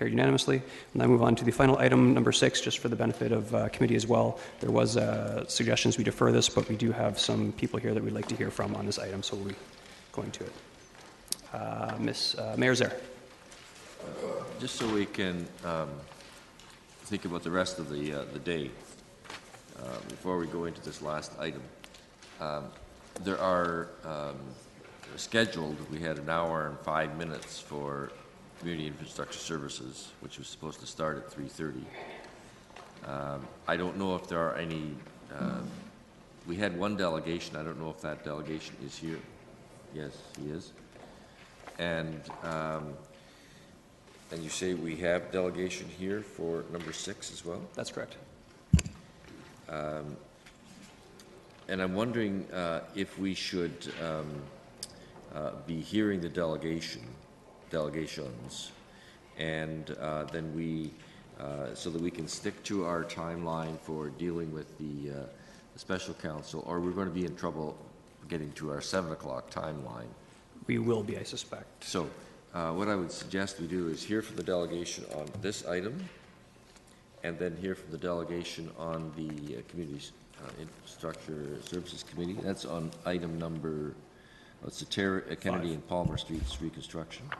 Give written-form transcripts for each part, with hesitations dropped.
carried unanimously. We'll now move on to the final item, number 6, just for the benefit of committee as well. There was suggestions we defer this, but we do have some people here that we'd like to hear from on this item, so we'll be going to it. Mayor Zaire. Just so we can think about the rest of the day, before we go into this last item, there are scheduled, we had an hour and 5 minutes for community infrastructure services, which was supposed to start at 3:30. I don't know if there are any, we had one delegation, I don't know if that delegation is here. Yes, he is. And you say we have delegation here for number 6 as well? That's correct. And I'm wondering if we should be hearing the delegations, and then we, so that we can stick to our timeline for dealing with the special counsel, or we're going to be in trouble getting to our 7 o'clock timeline. We will be, I suspect. So what I would suggest we do is hear from the delegation on this item, and then hear from the delegation on the Community Infrastructure Services Committee. That's on item number, it's the Kennedy and Palmer Streets reconstruction.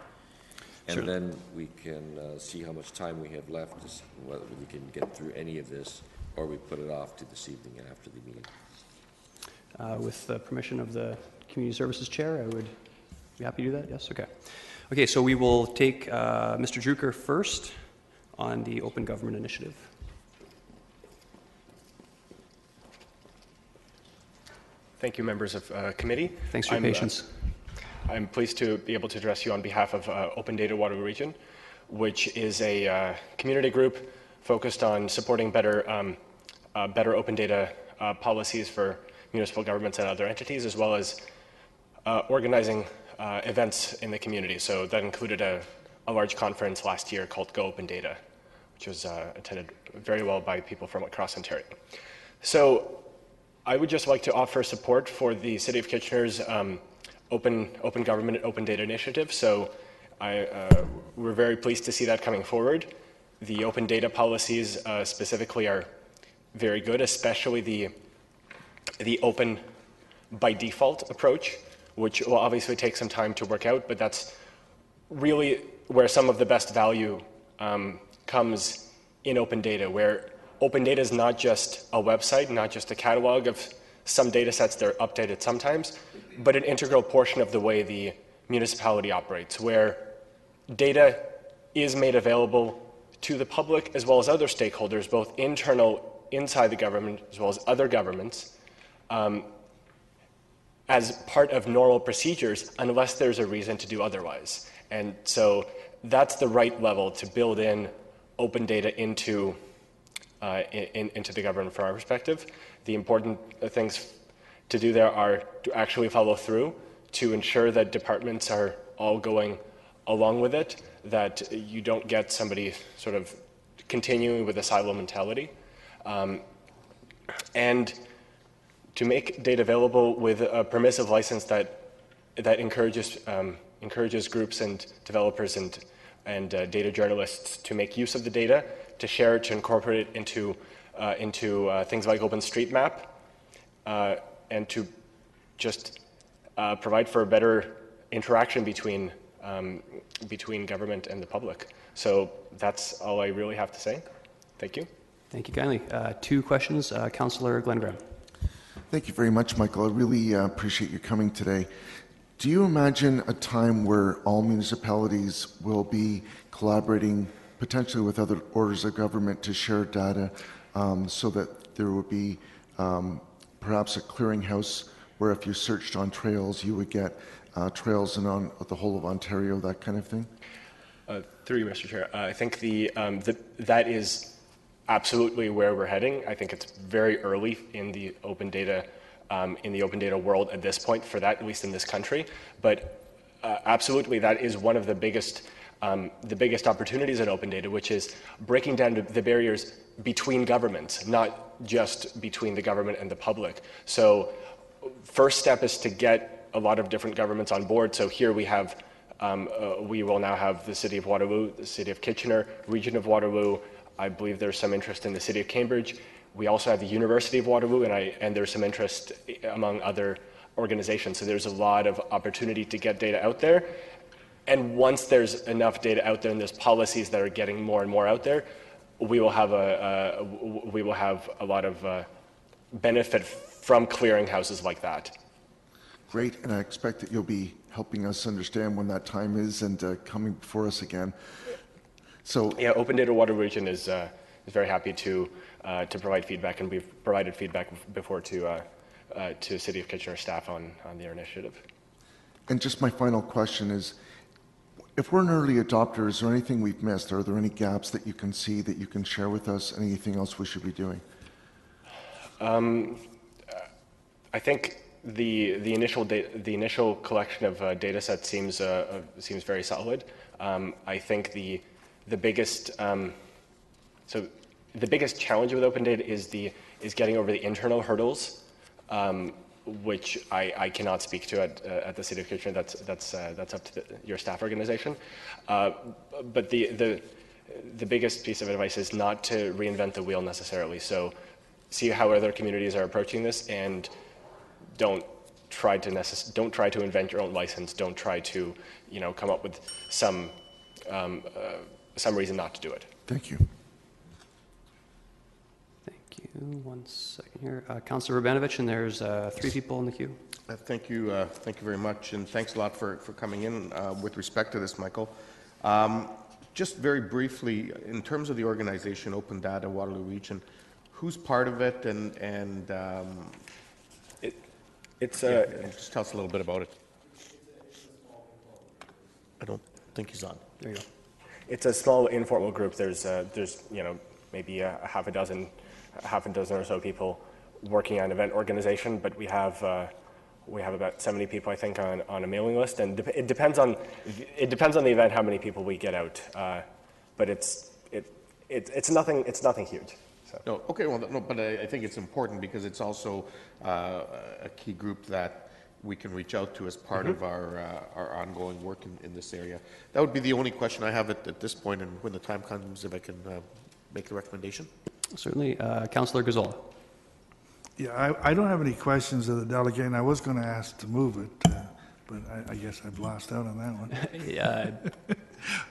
And sure. Then we can see how much time we have left, whether we can get through any of this, or we put it off to this evening after the meeting. With the permission of the Community Services Chair, I would be happy to do that. Yes? Okay. Okay, so we will take Mr. Drucker first on the Open Government Initiative. Thank you, members of committee. Thanks for your patience. I'm pleased to be able to address you on behalf of Open Data Waterloo Region, which is a community group focused on supporting better open data policies for municipal governments and other entities, as well as organizing events in the community. So that included a large conference last year called Go Open Data, which was attended very well by people from across Ontario. So I would just like to offer support for the City of Kitchener's Open Government and Open Data Initiative. So we're very pleased to see that coming forward. The open data policies specifically are very good, especially the open by default approach, which will obviously take some time to work out, but that's really where some of the best value comes in open data, where open data is not just a website, not just a catalog of some data sets that are updated sometimes, but an integral portion of the way the municipality operates, where data is made available to the public as well as other stakeholders, both inside the government as well as other governments, as part of normal procedures, unless there's a reason to do otherwise. And so that's the right level to build in open data into the government from our perspective. The important things to do there are to actually follow through, to ensure that departments are all going along with it, that you don't get somebody sort of continuing with a silo mentality, and to make data available with a permissive license that encourages groups and developers and data journalists to make use of the data, to share it, to incorporate it into things like OpenStreetMap, and to just provide for a better interaction between government and the public. So that's all I really have to say. Thank you. Thank you kindly. 2 questions. Councillor Glenn Graham. Thank you very much, Michael. I really appreciate you coming today. Do you imagine a time where all municipalities will be collaborating potentially with other orders of government to share data, so that there would be perhaps a clearinghouse where if you searched on trails, you would get trails and on the whole of Ontario, that kind of thing? Through you, Mr. Chair. I think that is absolutely where we're heading. I think it's very early in the open data world at this point for that, at least in this country. But absolutely, that is one of the biggest opportunities in open data, which is breaking down the barriers between governments, not just between the government and the public. So first step is to get a lot of different governments on board. So here we have We will now have the City of Waterloo, the City of Kitchener, Region of Waterloo. I believe there's some interest in the City of Cambridge. We also have the University of Waterloo, and there's some interest among other organizations. So there's a lot of opportunity to get data out there. And once there's enough data out there and there's policies that are getting more and more out there, we will have a lot of benefit from clearinghouses like that. Great, and I expect that you'll be helping us understand when that time is and coming before us again. So yeah, Open Data Water Region is very happy to provide feedback, and we've provided feedback before to City of Kitchener staff on their initiative. And just my final question is, if we're an early adopter, is there anything we've missed? Are there any gaps that you can see that you can share with us? Anything else we should be doing? I think the initial collection of data sets seems very solid. I think the biggest challenge with open data is getting over the internal hurdles, which I cannot speak to at the City of Kitchener. That's up to your staff organization. But the biggest piece of advice is not to reinvent the wheel necessarily. So see how other communities are approaching this, and don't try to invent your own license. Don't try to come up with some reason not to do it. Thank you. One second here. Councillor Urbanovich, and there's 3 people in the queue. Thank you very much, and thanks a lot for coming in. With respect to this, Michael, just very briefly, in terms of the organization Open Data Waterloo Region, who's part of it, and just tell us a little bit about it. I don't think he's on. There you go. It's a small informal group. There's maybe a half a dozen or so people working on event organization, but we have about 70 people, I think, on a mailing list, and it depends on the event how many people we get out. But it's nothing huge. So. No, okay, well, no, but I think it's important because it's also a key group that we can reach out to as part of our ongoing work in this area. That would be the only question I have at this point, and when the time comes, if I can make the recommendation. Certainly. Councillor Gazzola. Yeah, I don't have any questions of the delegate, and I was going to ask to move it, but I guess I've lost out on that one. Yeah.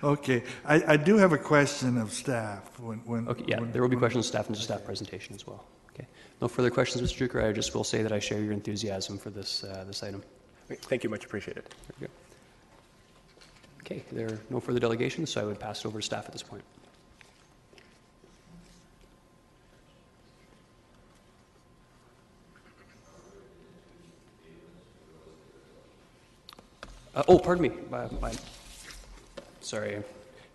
Okay. I do have a question of staff. There will be questions of staff and staff presentation as well. Okay. No further questions, Mr. Druker. I just will say that I share your enthusiasm for this item. Thank you, much appreciated. There we go. Okay, there are no further delegations, so I would pass it over to staff at this point. Pardon me. Sorry, I'm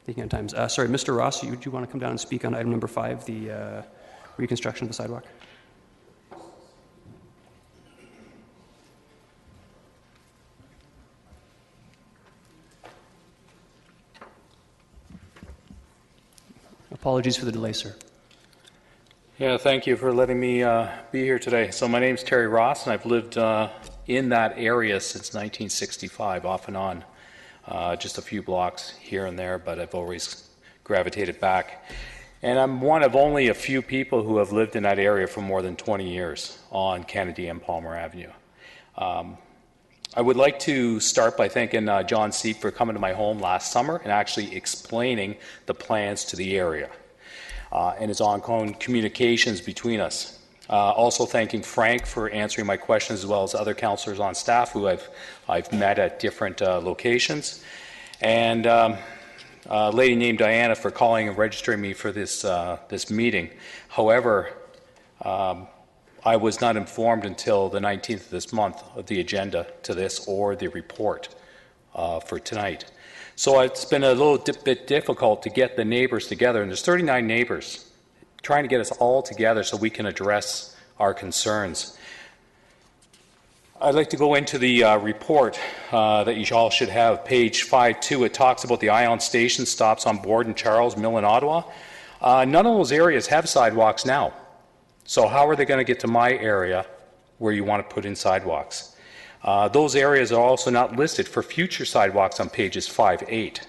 thinking on times. Sorry, Mr. Ross, do you want to come down and speak on item number 5, the reconstruction of the sidewalk? Apologies for the delay, sir. Yeah, thank you for letting me be here today. So my name's Terry Ross, and I've lived in that area since 1965, off and on, just a few blocks here and there, but I've always gravitated back. And I'm one of only a few people who have lived in that area for more than 20 years on Kennedy and Palmer Avenue. I would like to start by thanking John Seep for coming to my home last summer and actually explaining the plans to the area and his ongoing communications between us. Also thanking Frank for answering my questions, as well as other councillors on staff who I've met at different locations, and a lady named Diana for calling and registering me for this meeting. However, I was not informed until the 19th of this month of the agenda to this or the report for tonight. So it's been a little bit difficult to get the neighbors together, and there's 39 neighbors, trying to get us all together so we can address our concerns. I'd like to go into the report that you all should have, page 5.2. It talks about the Ion Station stops on Borden, Charles, Mill, and Ottawa. None of those areas have sidewalks now. So how are they going to get to my area where you want to put in sidewalks? Those areas are also not listed for future sidewalks on pages 5, 8.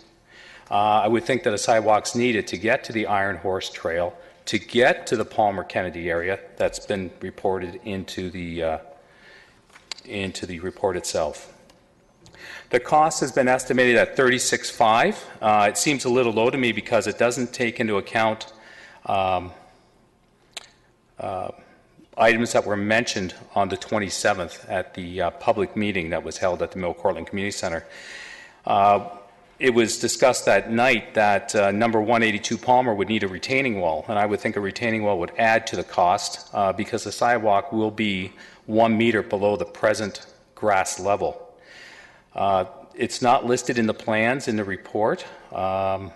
I would think that a sidewalk's needed to get to the Iron Horse Trail, to get to the Palmer Kennedy area that's been reported into the report itself. The cost has been estimated at $36.5. It seems a little low to me because it doesn't take into account items that were mentioned on the 27th at the public meeting that was held at the Mill Courtland Community Center. It was discussed that night that number 182 Palmer would need a retaining wall, and I would think a retaining wall would add to the cost because the sidewalk will be 1 meter below the present grass level. It's not listed in the plans in the report, and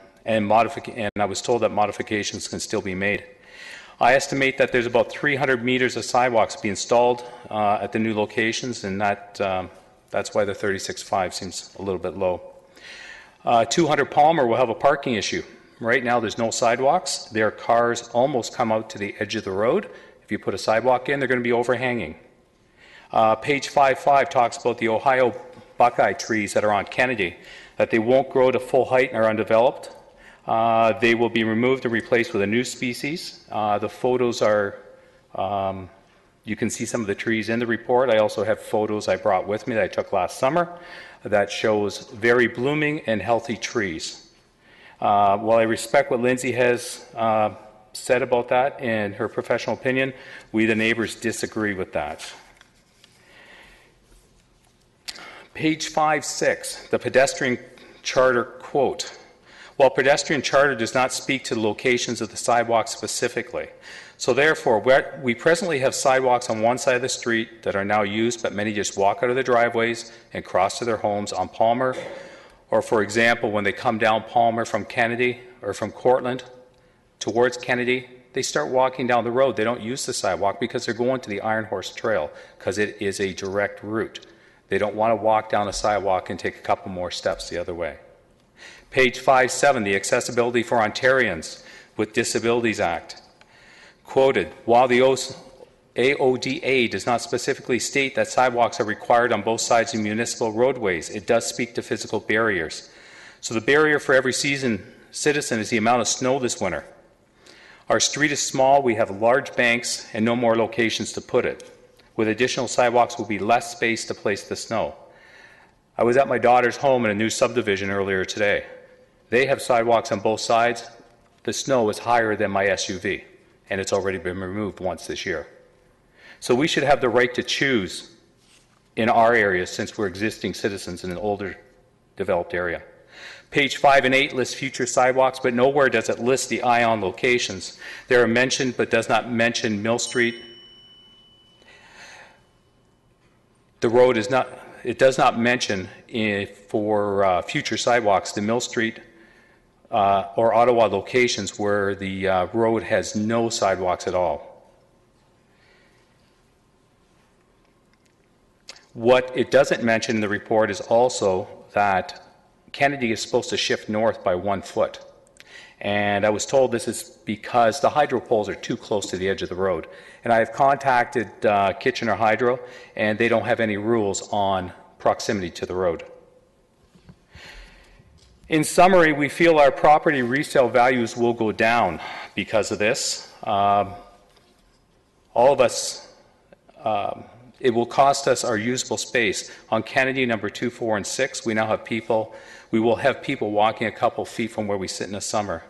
I was told that modifications can still be made. I estimate that there's about 300 meters of sidewalks to be installed at the new locations, and that's why the 36.5 seems a little bit low. 200 Palmer will have a parking issue. Right now there's no sidewalks. Their cars almost come out to the edge of the road. If you put a sidewalk in, they're going to be overhanging. Page 5.5 talks about the Ohio Buckeye trees that are on Kennedy, that they won't grow to full height and are undeveloped. They will be removed and replaced with a new species. The photos are, you can see some of the trees in the report. I also have photos I brought with me that I took last summer that shows very blooming and healthy trees. While I respect what Lindsay has said about that in her professional opinion, we the neighbors disagree with that. Page 5.6, the pedestrian charter quote. While pedestrian charter does not speak to the locations of the sidewalks specifically, so therefore we presently have sidewalks on one side of the street that are now used, but many just walk out of their driveways and cross to their homes on Palmer, or for example, when they come down Palmer from Kennedy or from Courtland towards Kennedy, they start walking down the road. They don't use the sidewalk because they're going to the Iron Horse Trail because it is a direct route. They don't want to walk down a sidewalk and take a couple more steps the other way. Page 5.7, the Accessibility for Ontarians with Disabilities Act. Quoted, while the AODA does not specifically state that sidewalks are required on both sides of municipal roadways, it does speak to physical barriers. So the barrier for every citizen is the amount of snow this winter. Our street is small, we have large banks and no more locations to put it. With additional sidewalks will be less space to place the snow. I was at my daughter's home in a new subdivision earlier today. They have sidewalks on both sides. The snow is higher than my SUV, and it's already been removed once this year. So we should have the right to choose in our area since we're existing citizens in an older developed area. Page 5 and 8 lists future sidewalks, but nowhere does it list the ION locations. They are mentioned, but does not mention Mill Street. The road is not, it does not mention for future sidewalks the Mill Street or Ottawa locations where the road has no sidewalks at all. What it doesn't mention in the report is also that Kennedy is supposed to shift north by 1 foot. And I was told this is because the hydro poles are too close to the edge of the road. And I have contacted Kitchener Hydro, and they don't have any rules on proximity to the road. In summary, we feel our property resale values will go down because of this. All of us, it will cost us our usable space. On Kennedy number 2, 4, and 6, we will have people walking a couple feet from where we sit in the summer.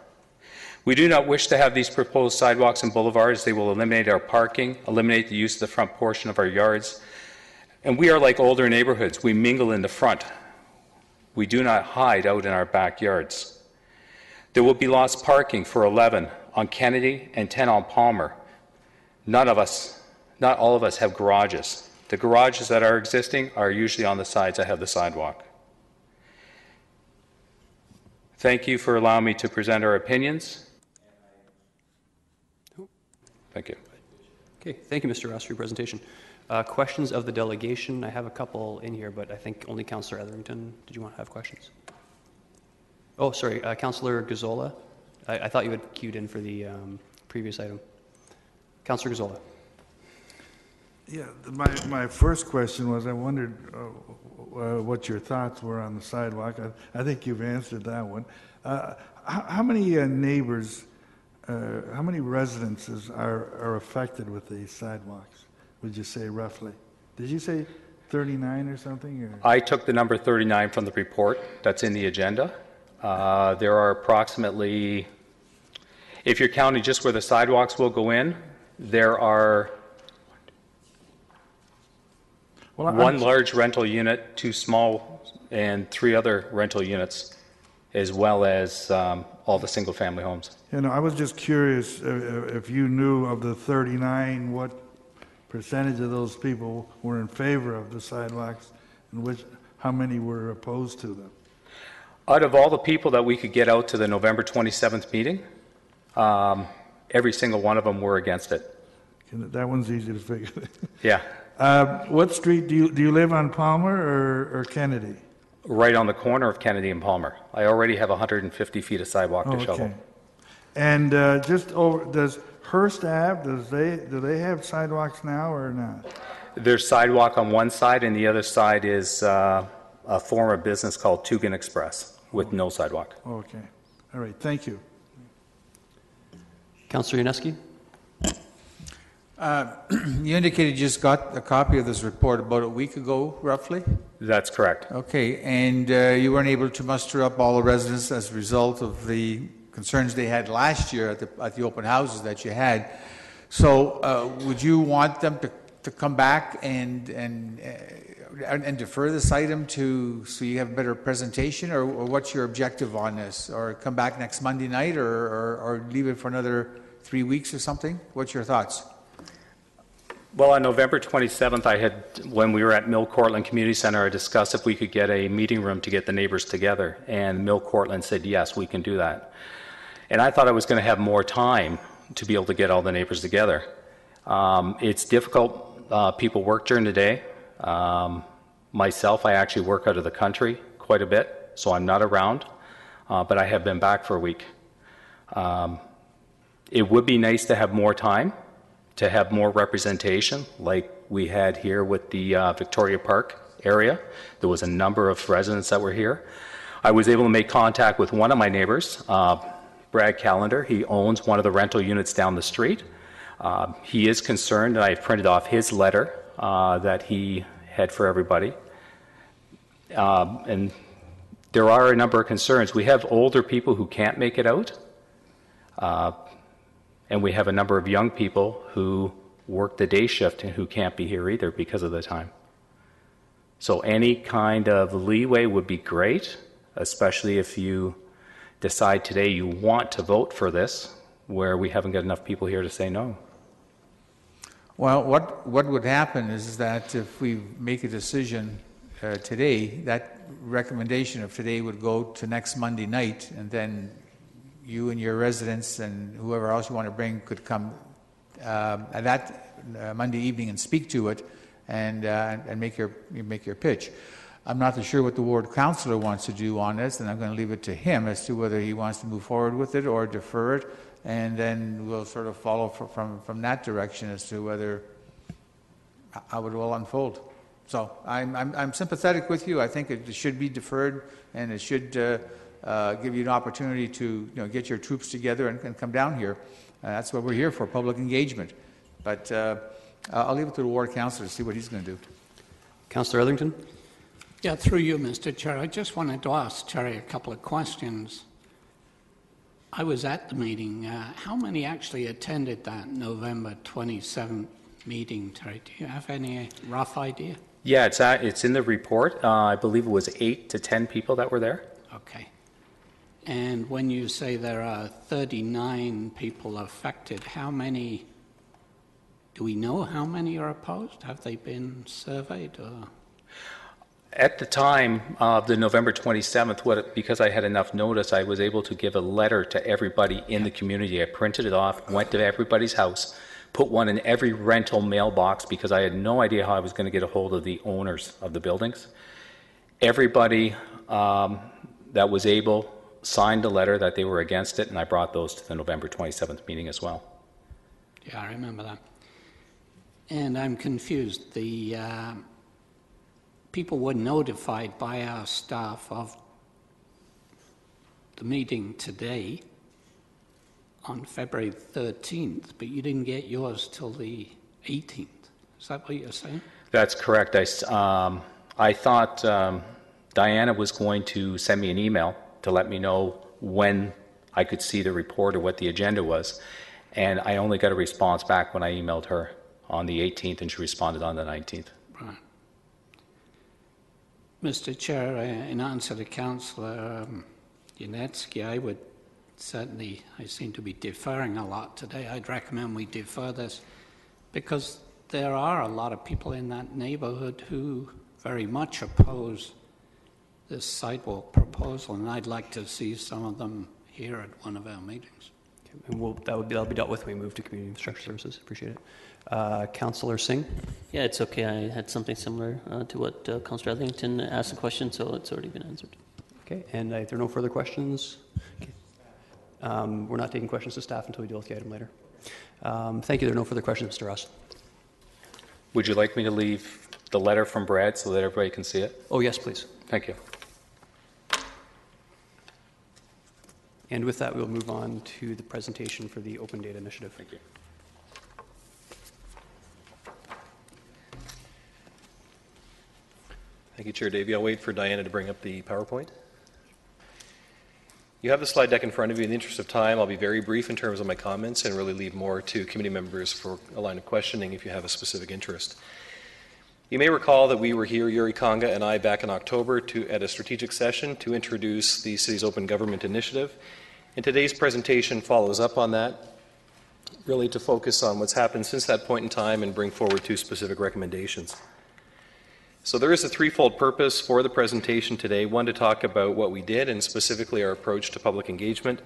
We do not wish to have these proposed sidewalks and boulevards. They will eliminate our parking, eliminate the use of the front portion of our yards. And we are like older neighborhoods. We mingle in the front. We do not hide out in our backyards. There will be lost parking for 11 on Kennedy and 10 on Palmer. Not all of us have garages. The garages that are existing are usually on the sides that have the sidewalk. Thank you for allowing me to present our opinions. Thank you. Okay, thank you, Mr. Ross, for your presentation. Questions of the delegation? I have a couple in here, but I think only Councillor Etherington. Did you want to have questions? Oh, sorry, Councillor Gazzola. I thought you had queued in for the previous item. Councillor Gazzola. Yeah, my first question was, I wondered what your thoughts were on the sidewalk. I think you've answered that one. How many neighbors, how many residences are affected with these sidewalks, would you say roughly? Did you say 39 or something? Or? I took the number 39 from the report that's in the agenda. There are approximately, if you're counting just where the sidewalks will go in, there are one large rental unit, 2 small, and 3 other rental units, as well as all the single-family homes. You know, I was just curious if you knew of the 39, what percentage of those people were in favor of the sidewalks, and how many were opposed to them? Out of all the people that we could get out to the November 27th meeting, every single one of them were against it. That one's easy to figure. Yeah. What street do you live on, Palmer or Kennedy? Right on the corner of Kennedy and Palmer. I already have 150 feet of sidewalk to shovel. And just over, does Hearst Ave, do they have sidewalks now or not? There's sidewalk on one side, and the other side is a former business called Tugan Express with no sidewalk. Okay. All right. Thank you. Councillor Yaneski? You indicated you just got a copy of this report about a week ago, roughly? That's correct. Okay, and you weren't able to muster up all the residents as a result of the concerns they had last year at the open houses that you had. So would you want them to come back and defer this item so you have a better presentation, or what's your objective on this? Or come back next Monday night, or leave it for another 3 weeks or something? What's your thoughts? Well, on November 27th, when we were at Mill Cortland Community Center, I discussed if we could get a meeting room to get the neighbors together, and Mill Cortland said, yes, we can do that. And I thought I was going to have more time to be able to get all the neighbors together. It's difficult. People work during the day. Myself, I actually work out of the country quite a bit, so I'm not around, but I have been back for a week. It would be nice to have more time, to have more representation like we had here with the Victoria Park area. There was a number of residents that were here. I was able to make contact with one of my neighbors, Brad Callender. He owns one of the rental units down the street. He is concerned, and I printed off his letter that he had for everybody. And there are a number of concerns. We have older people who can't make it out. And we have a number of young people who work the day shift and who can't be here either because of the time. So any kind of leeway would be great, especially if you decide today you want to vote for this, where we haven't got enough people here to say no. Well, what would happen is that if we make a decision today, that recommendation of today would go to next Monday night, and then you and your residents and whoever else you want to bring could come at that Monday evening and speak to it and make your pitch. I'm not too sure what the ward councillor wants to do on this, and I'm going to leave it to him as to whether he wants to move forward with it or defer it, and then we'll sort of follow from that direction as to whether how it will unfold. So I'm sympathetic with you. I think it should be deferred, and it should give you an opportunity to get your troops together and come down here. That's what we're here for, public engagement. But I'll leave it to the ward councillor to see what he's going to do. Councillor Ellington? Yeah, through you, Mr. Chair. I just wanted to ask Terry a couple of questions. I was at the meeting. How many actually attended that November 27th meeting, Terry? Do you have any rough idea? Yeah, it's in the report. I believe it was 8 to 10 people that were there. Okay. And when you say there are 39 people affected, how many, do we know how many are opposed? Have they been surveyed? Or? At the time of the November 27th, because I had enough notice, I was able to give a letter to everybody in the community. I printed it off, went to everybody's house, put one in every rental mailbox because I had no idea how I was going to get a hold of the owners of the buildings. Everybody that was able signed a letter that they were against it, and I brought those to the November 27th meeting as well. Yeah, I remember that. And I'm confused. The people were notified by our staff of the meeting today on February 13th, but you didn't get yours till the 18th. Is that what you're saying? That's correct. I thought Diana was going to send me an email to let me know when I could see the report or what the agenda was, and I only got a response back when I emailed her on the 18th, and she responded on the 19th. Right. Mr. Chair, in answer to Councillor Yanetsky, I seem to be deferring a lot today. I'd recommend we defer this because there are a lot of people in that neighbourhood who very much oppose this sidewalk proposal, and I'd like to see some of them here at one of our meetings. Okay, and that'll be dealt with when we move to Community Infrastructure Services. Appreciate it. Councillor Singh? Yeah, it's okay. I had something similar to what Councillor Ellington asked a question, so it's already been answered. Okay, and if there are no further questions, okay. We're not taking questions to staff until we deal with the item later. Thank you. There are no further questions, Mr. Ross. Would you like me to leave the letter from Brad so that everybody can see it? Oh, yes, please. Thank you. And with that, we'll move on to the presentation for the Open Data Initiative. Thank you. Thank you, Chair Davey. I'll wait for Diana to bring up the PowerPoint. You have the slide deck in front of you. In the interest of time, I'll be very brief in terms of my comments and really leave more to committee members for a line of questioning if you have a specific interest. You may recall that we were here, Yuri Konga and I, back in October at a strategic session to introduce the city's Open Government Initiative. And today's presentation follows up on that, really to focus on what's happened since that point in time and bring forward two specific recommendations. So there is a threefold purpose for the presentation today. One, to talk about what we did and specifically our approach to public engagement.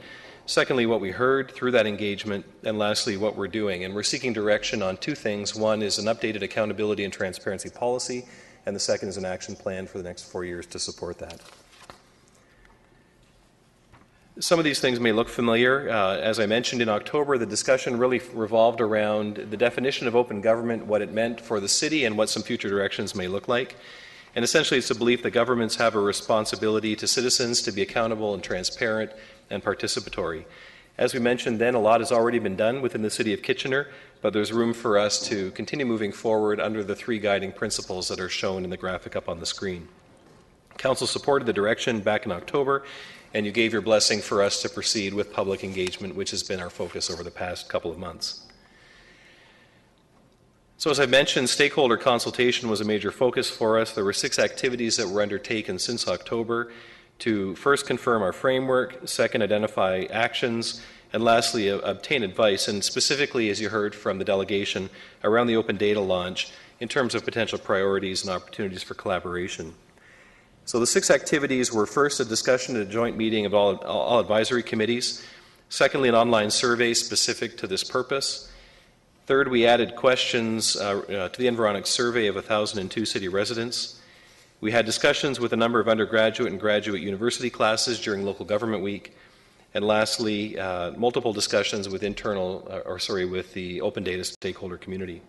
Secondly, what we heard through that engagement. And lastly, what we're doing. And we're seeking direction on two things. One is an updated accountability and transparency policy, and the second is an action plan for the next 4 years to support that. Some of these things may look familiar. As I mentioned in October, the discussion really revolved around the definition of open government, what it meant for the city, and what some future directions may look like. And essentially, it's a belief that governments have a responsibility to citizens to be accountable and transparent and participatory. As we mentioned then, a lot has already been done within the City of Kitchener, but there's room for us to continue moving forward under the three guiding principles that are shown in the graphic up on the screen. Council supported the direction back in October, and you gave your blessing for us to proceed with public engagement, which has been our focus over the past couple of months. So as I mentioned, stakeholder consultation was a major focus for us. There were 6 activities that were undertaken since October to first confirm our framework, second identify actions, and lastly obtain advice, and specifically, as you heard from the delegation, around the open data launch in terms of potential priorities and opportunities for collaboration. So the 6 activities were first a discussion at a joint meeting of all advisory committees. Secondly, an online survey specific to this purpose. Third, we added questions to the Environics survey of 1,002 city residents. We had discussions with a number of undergraduate and graduate university classes during Local Government Week. And lastly, multiple discussions with with the open data stakeholder community.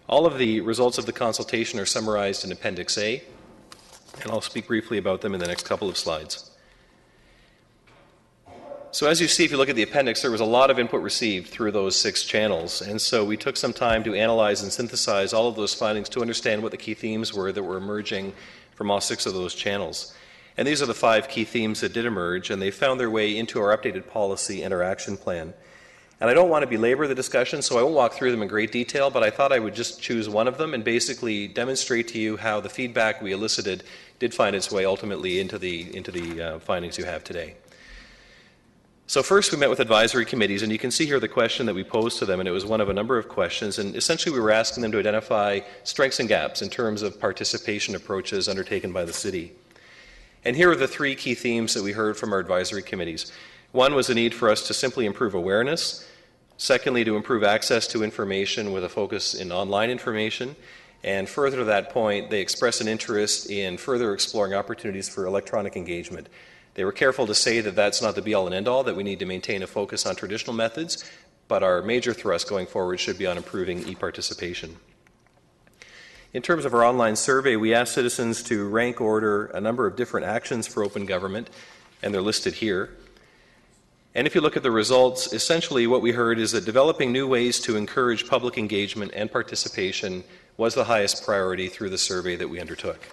All of the results of the consultation are summarized in Appendix A, and I'll speak briefly about them in the next couple of slides. So as you see, if you look at the appendix, there was a lot of input received through those 6 channels, and so we took some time to analyze and synthesize all of those findings to understand what the key themes were that were emerging from all 6 of those channels. And these are the 5 key themes that did emerge, and they found their way into our updated policy and our action plan. And I don't want to belabor the discussion, so I won't walk through them in great detail, but I thought I would just choose one of them and basically demonstrate to you how the feedback we elicited did find its way ultimately into the findings you have today. So first we met with advisory committees, and you can see here the question that we posed to them, and it was one of a number of questions, and essentially we were asking them to identify strengths and gaps in terms of participation approaches undertaken by the city. And here are the 3 key themes that we heard from our advisory committees. One was the need for us to simply improve awareness. Secondly, to improve access to information with a focus in online information. And further to that point, they expressed an interest in further exploring opportunities for electronic engagement. They were careful to say that that's not the be-all and end-all, that we need to maintain a focus on traditional methods, but our major thrust going forward should be on improving e-participation. In terms of our online survey, we asked citizens to rank order a number of different actions for open government, and they're listed here. And if you look at the results, essentially what we heard is that developing new ways to encourage public engagement and participation was the highest priority through the survey that we undertook.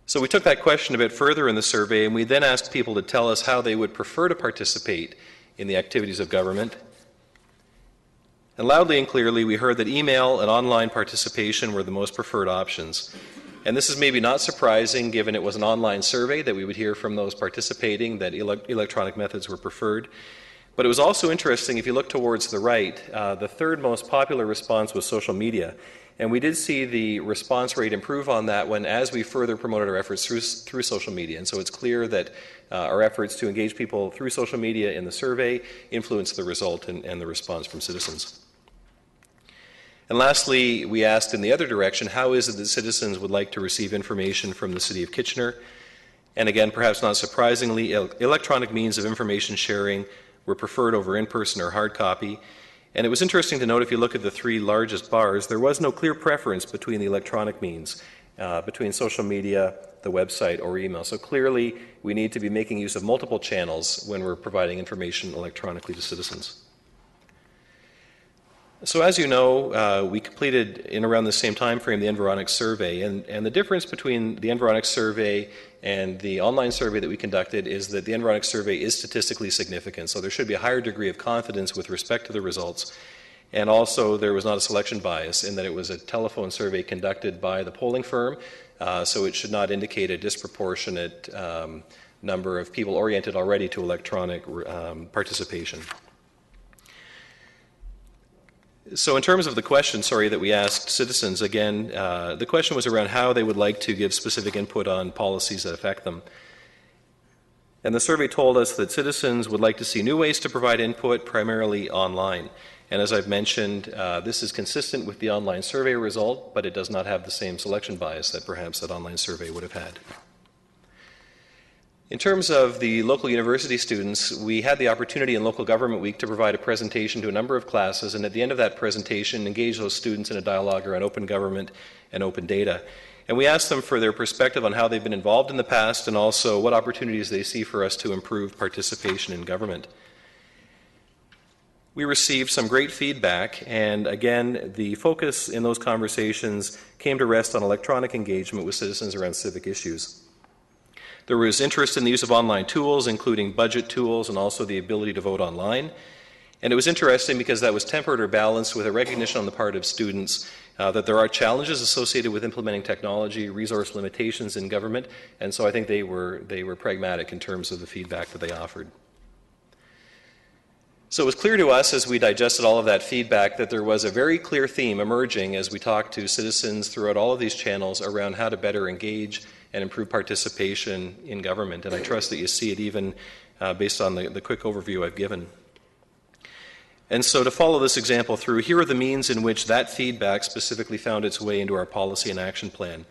So we took that question a bit further in the survey, and we then asked people to tell us how they would prefer to participate in the activities of government. And loudly and clearly, we heard that email and online participation were the most preferred options. And this is maybe not surprising, given it was an online survey, that we would hear from those participating that electronic methods were preferred. But it was also interesting, if you look towards the right, the third most popular response was social media. And we did see the response rate improve on that one as we further promoted our efforts through social media. And so it's clear that our efforts to engage people through social media in the survey influenced the result and the response from citizens. And lastly, we asked in the other direction, how is it that citizens would like to receive information from the City of Kitchener? And again, perhaps not surprisingly, electronic means of information sharing were preferred over in-person or hard copy. And it was interesting to note, if you look at the three largest bars, there was no clear preference between the electronic means, between social media, the website, or email. So clearly, we need to be making use of multiple channels when we're providing information electronically to citizens. So as you know, we completed in around the same time frame the Environics survey, and the difference between the Environics survey and the online survey that we conducted is that the Environics survey is statistically significant, so there should be a higher degree of confidence with respect to the results. And also there was not a selection bias in that it was a telephone survey conducted by the polling firm, so it should not indicate a disproportionate number of people oriented already to electronic participation. So in terms of the question, that we asked citizens, again, the question was around how they would like to give specific input on policies that affect them. And the survey told us that citizens would like to see new ways to provide input, primarily online. And as I've mentioned, this is consistent with the online survey result, but it does not have the same selection bias that perhaps that online survey would have had. In terms of the local university students, we had the opportunity in Local Government Week to provide a presentation to a number of classes, and at the end of that presentation, engage those students in a dialogue around open government and open data. And we asked them for their perspective on how they've been involved in the past and also what opportunities they see for us to improve participation in government. We received some great feedback, and again, the focus in those conversations came to rest on electronic engagement with citizens around civic issues. There was interest in the use of online tools, including budget tools and also the ability to vote online. And it was interesting because that was tempered or balanced with a recognition on the part of students that there are challenges associated with implementing technology, resource limitations in government, and so I think they were pragmatic in terms of the feedback that they offered. So it was clear to us as we digested all of that feedback that there was a very clear theme emerging as we talked to citizens throughout all of these channels around how to better engage and improve participation in government. And I trust that you see it even based on the quick overview I've given. And so to follow this example through, here are the means in which that feedback specifically found its way into our policy and action plan.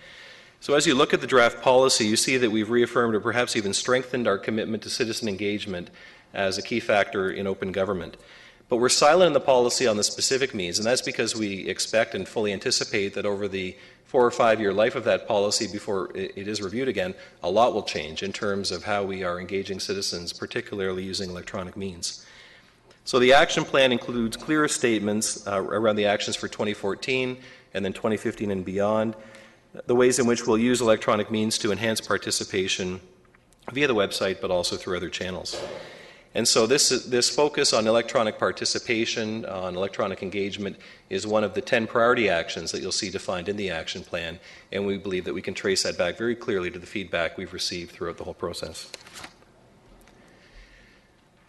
So as you look at the draft policy, you see that we've reaffirmed or perhaps even strengthened our commitment to citizen engagement as a key factor in open government. But we're silent in the policy on the specific means, and that's because we expect and fully anticipate that over the 4 or 5 year life of that policy before it is reviewed again, a lot will change in terms of how we are engaging citizens, particularly using electronic means. So the action plan includes clear statements around the actions for 2014 and then 2015 and beyond, the ways in which we'll use electronic means to enhance participation via the website, but also through other channels. And so this focus on electronic participation, on electronic engagement, is one of the 10 priority actions that you'll see defined in the action plan, and we believe that we can trace that back very clearly to the feedback we've received throughout the whole process.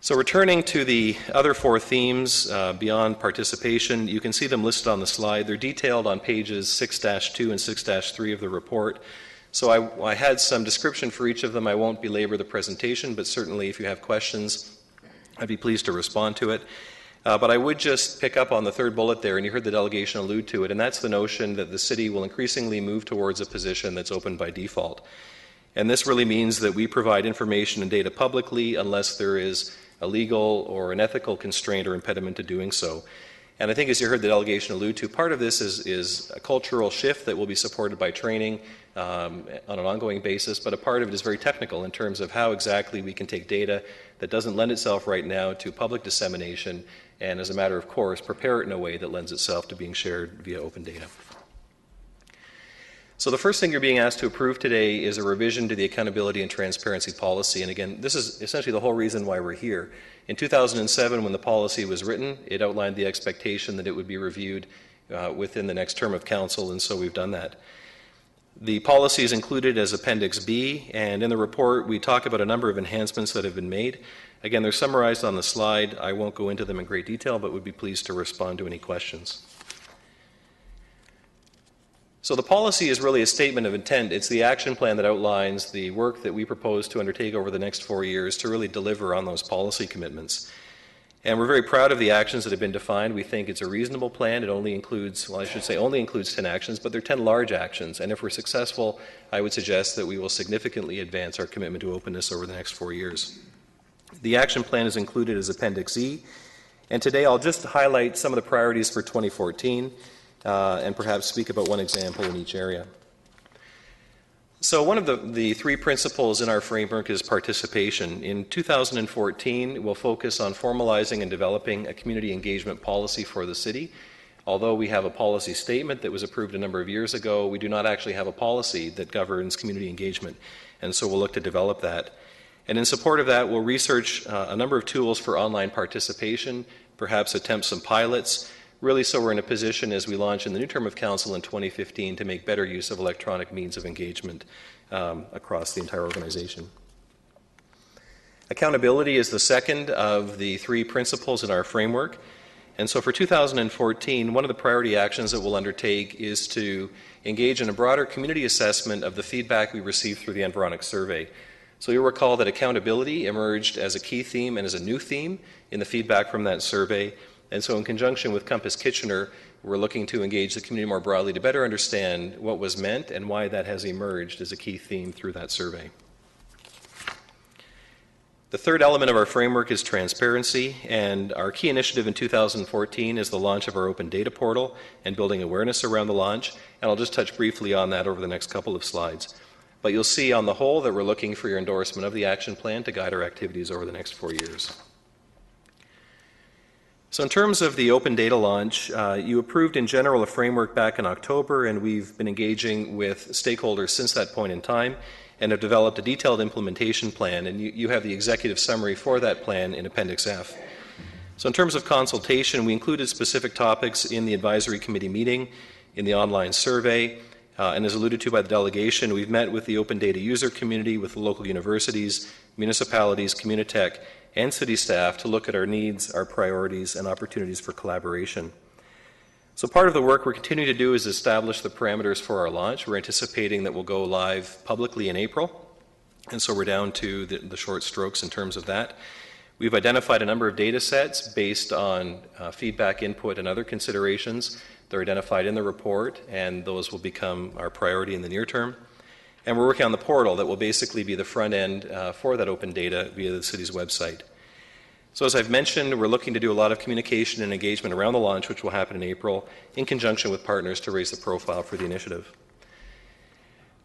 So returning to the other 4 themes beyond participation, you can see them listed on the slide. They're detailed on pages 6-2 and 6-3 of the report. So I had some description for each of them. I won't belabor the presentation, but certainly if you have questions, I'd be pleased to respond to it. But I would just pick up on the third bullet there, and you heard the delegation allude to it, and that's the notion that the city will increasingly move towards a position that's open by default. And this really means that we provide information and data publicly unless there is a legal or an ethical constraint or impediment to doing so. And I think, as you heard the delegation allude to, part of this is a cultural shift that will be supported by training on an ongoing basis, but a part of it is very technical in terms of how exactly we can take data that doesn't lend itself right now to public dissemination and, as a matter of course, prepare it in a way that lends itself to being shared via open data. So the first thing you're being asked to approve today is a revision to the accountability and transparency policy. And again, this is essentially the whole reason why we're here. In 2007, when the policy was written, it outlined the expectation that it would be reviewed within the next term of council, and so we've done that. The policy is included as Appendix B, and in the report we talk about a number of enhancements that have been made. Again, they're summarized on the slide. I won't go into them in great detail, but would be pleased to respond to any questions. So the policy is really a statement of intent. It's the action plan that outlines the work that we propose to undertake over the next 4 years to really deliver on those policy commitments. And we're very proud of the actions that have been defined. We think it's a reasonable plan. It only includes, well, I should say only includes 10 actions, but they're 10 large actions. And if we're successful, I would suggest that we will significantly advance our commitment to openness over the next 4 years. The action plan is included as Appendix E. And today I'll just highlight some of the priorities for 2014. And perhaps speak about one example in each area. So one of the three principles in our framework is participation. In 2014, we'll focus on formalizing and developing a community engagement policy for the city. Although we have a policy statement that was approved a number of years ago, we do not actually have a policy that governs community engagement, and so we'll look to develop that. And in support of that, we'll research a number of tools for online participation, perhaps attempt some pilots, really so we're in a position as we launch in the new term of council in 2015 to make better use of electronic means of engagement across the entire organization. Accountability is the second of the three principles in our framework. And so for 2014, one of the priority actions that we'll undertake is to engage in a broader community assessment of the feedback we received through the Environics survey. So you'll recall that accountability emerged as a key theme and as a new theme in the feedback from that survey. And so in conjunction with Compass Kitchener, we're looking to engage the community more broadly to better understand what was meant and why that has emerged as a key theme through that survey. The third element of our framework is transparency, and our key initiative in 2014 is the launch of our open data portal and building awareness around the launch, and I'll just touch briefly on that over the next couple of slides. But you'll see on the whole that we're looking for your endorsement of the action plan to guide our activities over the next 4 years. So in terms of the open data launch, you approved in general a framework back in October, and we've been engaging with stakeholders since that point in time and have developed a detailed implementation plan, and you have the executive summary for that plan in Appendix F. So in terms of consultation, we included specific topics in the advisory committee meeting, in the online survey, and as alluded to by the delegation, we've met with the open data user community, with the local universities, municipalities, Communitech, and city staff to look at our needs, our priorities, and opportunities for collaboration. So part of the work we're continuing to do is establish the parameters for our launch. We're anticipating that we'll go live publicly in April, and so we're down to the short strokes in terms of that. We've identified a number of data sets based on feedback, input, and other considerations. They're identified in the report, and those will become our priority in the near term. And we're working on the portal that will basically be the front end for that open data via the city's website. So as I've mentioned, we're looking to do a lot of communication and engagement around the launch, which will happen in April, in conjunction with partners to raise the profile for the initiative.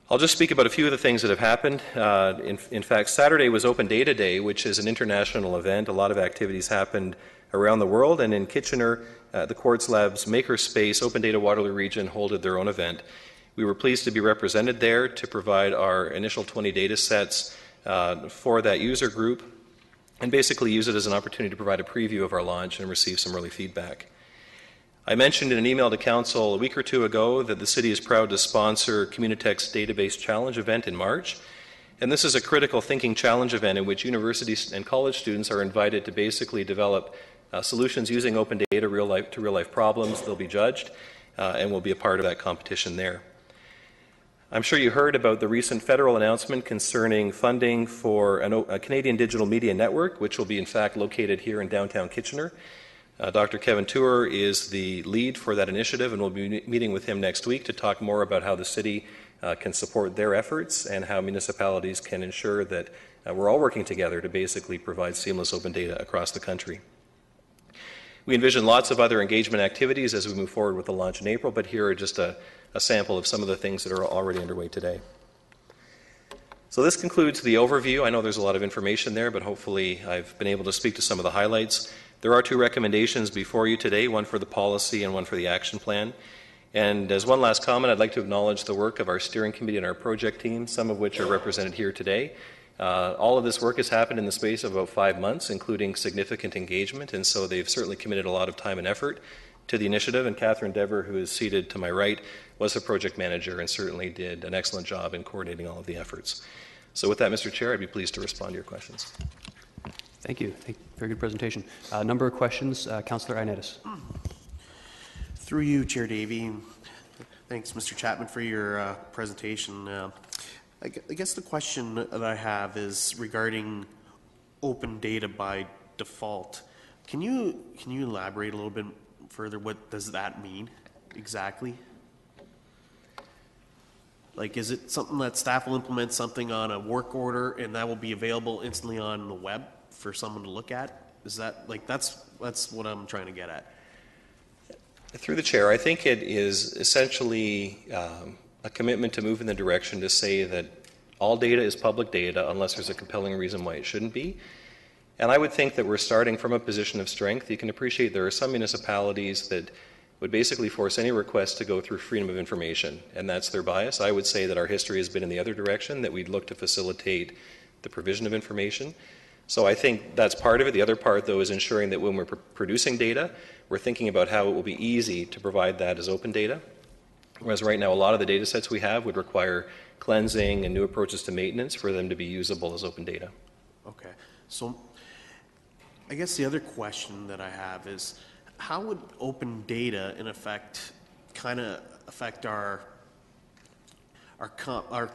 I'll just speak about a few of the things that have happened. In fact, Saturday was Open Data Day, which is an international event. A lot of activities happened around the world, and in Kitchener, the Quartz Labs Makerspace Open Data Waterloo Region hosted their own event. We were pleased to be represented there to provide our initial 20 data sets for that user group and basically use it as an opportunity to provide a preview of our launch and receive some early feedback. I mentioned in an email to Council a week or two ago that the City is proud to sponsor Communitech's Database Challenge event in March. And this is a critical thinking challenge event in which universities and college students are invited to basically develop solutions using open data to real-life problems. They'll be judged and will be a part of that competition there. I'm sure you heard about the recent federal announcement concerning funding for a Canadian Digital Media Network, which will be in fact located here in downtown Kitchener. Dr. Kevin Tour is the lead for that initiative, and we'll be meeting with him next week to talk more about how the city can support their efforts and how municipalities can ensure that we're all working together to basically provide seamless open data across the country. We envision lots of other engagement activities as we move forward with the launch in April, but here are just a sample of some of the things that are already underway today. So this concludes the overview. I know there's a lot of information there, but hopefully I've been able to speak to some of the highlights. There are 2 recommendations before you today, one for the policy and one for the action plan. And as one last comment, I'd like to acknowledge the work of our steering committee and our project team, some of which are represented here today. All of this work has happened in the space of about 5 months, including significant engagement, and so they've certainly committed a lot of time and effort to the initiative. And Catherine Dever, who is seated to my right, was the project manager and certainly did an excellent job in coordinating all of the efforts. So with that, Mr. Chair, I'd be pleased to respond to your questions. Thank you. Very good presentation. A number of questions. Councillor Ioannidis. Through you, Chair Davey. Thanks, Mr. Chapman, for your presentation. I guess the question that I have is regarding open data by default. Can you elaborate a little bit further? What does that mean exactly? Like, is it something that staff will implement something on a work order and that will be available instantly on the web for someone to look at? Is that, like, that's what I'm trying to get at. Through the chair, I think it is essentially a commitment to move in the direction to say that all data is public data unless there's a compelling reason why it shouldn't be. And I would think that we're starting from a position of strength. You can appreciate there are some municipalities that would basically force any request to go through freedom of information, and that's their bias. I would say that our history has been in the other direction, that we'd look to facilitate the provision of information. So I think that's part of it. The other part, though, is ensuring that when we're producing data, we're thinking about how it will be easy to provide that as open data. Whereas right now, a lot of the data sets we have would require cleansing and new approaches to maintenance for them to be usable as open data. Okay. So I guess the other question that I have is, how would open data, in effect, kind of affect our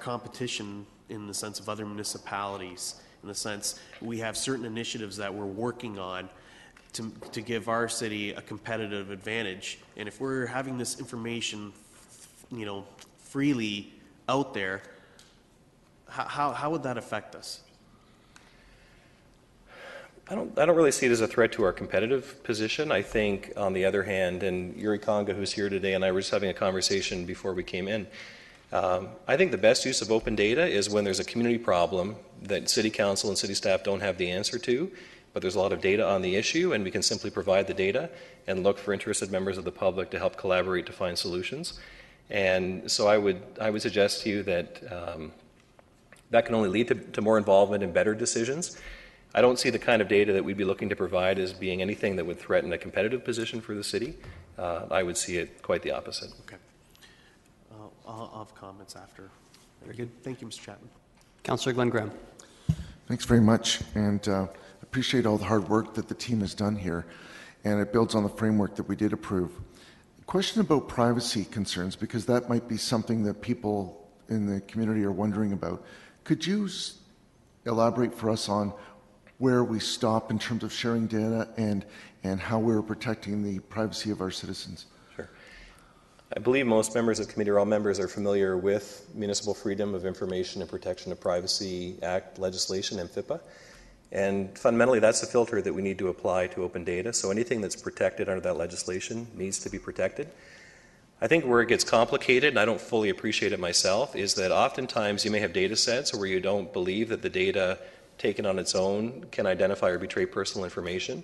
competition in the sense of other municipalities? In the sense, we have certain initiatives that we're working on to give our city a competitive advantage, and if we're having this information, freely out there, how would that affect us? I don't really see it as a threat to our competitive position. I think, on the other hand, and Yuri Conga, who's here today, and I were just having a conversation before we came in, I think the best use of open data is when there's a community problem that City Council and City staff don't have the answer to, but there's a lot of data on the issue, and we can simply provide the data and look for interested members of the public to help collaborate to find solutions. And so I would suggest to you that that can only lead to more involvement and better decisions. I don't see the kind of data that we'd be looking to provide as being anything that would threaten a competitive position for the city. I would see it quite the opposite. Okay. I'll have comments after. Very good. Thank you, Mr. Chapman. Councillor Glenn Graham. Thanks very much, and appreciate all the hard work that the team has done here, and it builds on the framework that we did approve. Question about privacy concerns, because that might be something that people in the community are wondering about. Could you elaborate for us on where we stop in terms of sharing data and how we're protecting the privacy of our citizens? Sure. I believe most members of committee, or all members, are familiar with Municipal Freedom of Information and Protection of Privacy Act legislation, MFIPA. And fundamentally, that's the filter that we need to apply to open data. So anything that's protected under that legislation needs to be protected. I think where it gets complicated, and I don't fully appreciate it myself, is that oftentimes you may have data sets where you don't believe that the data taken on its own can identify or betray personal information.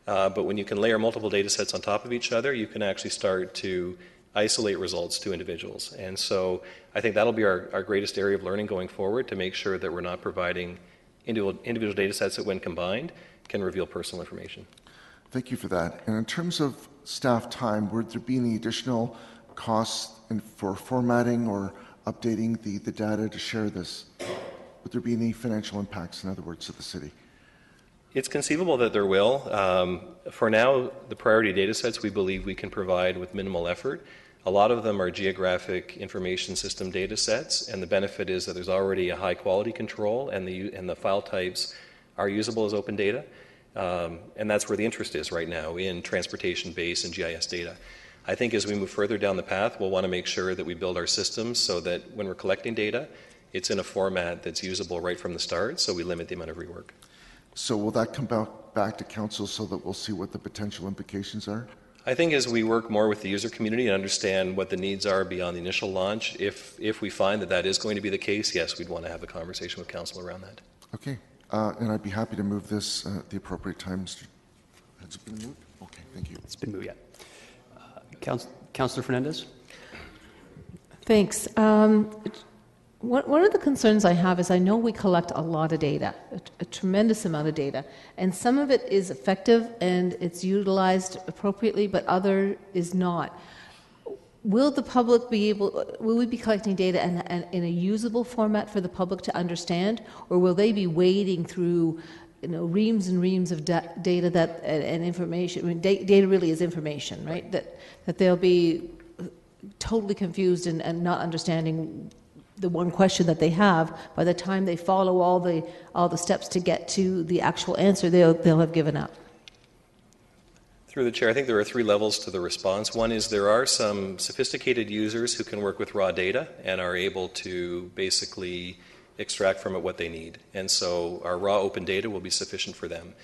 But when you can layer multiple data sets on top of each other, you can actually start to isolate results to individuals. And so I think that'll be our greatest area of learning going forward, to make sure that we're not providing individual data sets that, when combined, can reveal personal information. Thank you for that. And in terms of staff time, would there be any additional costs for formatting or updating the data to share this? Would there be any financial impacts, in other words, to the city? It's conceivable that there will. For now, the priority data sets we believe we can provide with minimal effort. A lot of them are geographic information system data sets, and the benefit is that there's already a high quality control, and the file types are usable as open data. And that's where the interest is right now, in transportation-based and GIS data. I think as we move further down the path, we'll want to make sure that we build our systems so that when we're collecting data, it's in a format that's usable right from the start, so we limit the amount of rework. So will that come back to council so that we'll see what the potential implications are? I think as we work more with the user community and understand what the needs are beyond the initial launch, if we find that that is going to be the case, yes, we'd want to have a conversation with council around that. Okay. And I'd be happy to move this at the appropriate time. Has it been moved? Okay, thank you. It's been moved yet. Councillor Fernandez? Thanks. One of the concerns I have is I know we collect a lot of data, a tremendous amount of data, and some of it is effective and it's utilized appropriately, but other is not. Will the public be able, will we be collecting data and in a usable format for the public to understand, or will they be wading through reams and reams of data that and information? I mean, data really is information, right? That they'll be totally confused and not understanding the one question that they have. By the time they follow all the steps to get to the actual answer, they'll have given up. Through the chair, I think there are 3 levels to the response. One is there are some sophisticated users who can work with raw data and are able to basically extract from it what they need. And so our raw open data will be sufficient for them.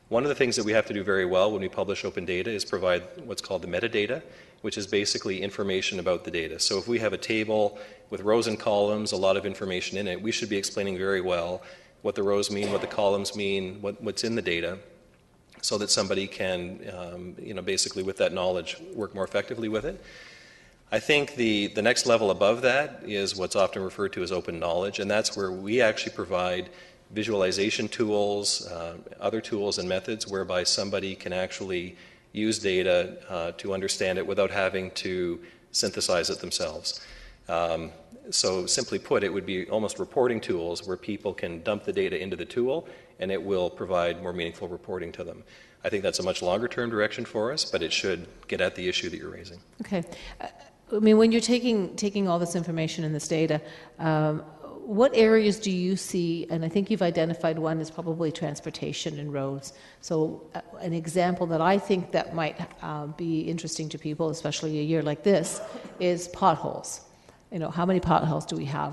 One of the things that we have to do very well when we publish open data is provide what's called the metadata, which is basically information about the data. So if we have a table with rows and columns, a lot of information in it, we should be explaining very well what the rows mean, what the columns mean, what's in the data, so that somebody can, basically with that knowledge, work more effectively with it. I think the next level above that is what's often referred to as open knowledge, and that's where we actually provide visualization tools, other tools and methods whereby somebody can actually use data to understand it without having to synthesize it themselves. So simply put, it would be almost reporting tools where people can dump the data into the tool and it will provide more meaningful reporting to them. I think that's a much longer term direction for us, but it should get at the issue that you're raising. Okay. I mean, when you're taking all this information and this data, what areas do you see, and I think you've identified one is probably transportation and roads. So an example that I think that might be interesting to people, especially a year like this, is potholes. How many potholes do we have?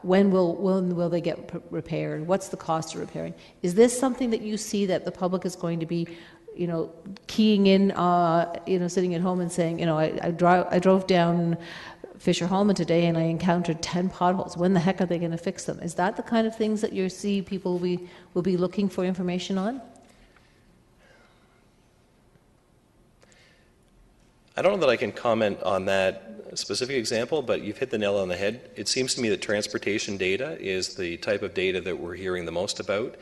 When will they get repaired? What's the cost of repairing? Is this something that you see that the public is going to be keying in, sitting at home and saying, I drove down Fisher Holman today and I encountered 10 potholes. When the heck are they going to fix them? Is that the kind of things that you see people will be looking for information on? I don't know that I can comment on that specific example, but you've hit the nail on the head. It seems to me that transportation data is the type of data that we're hearing the most about.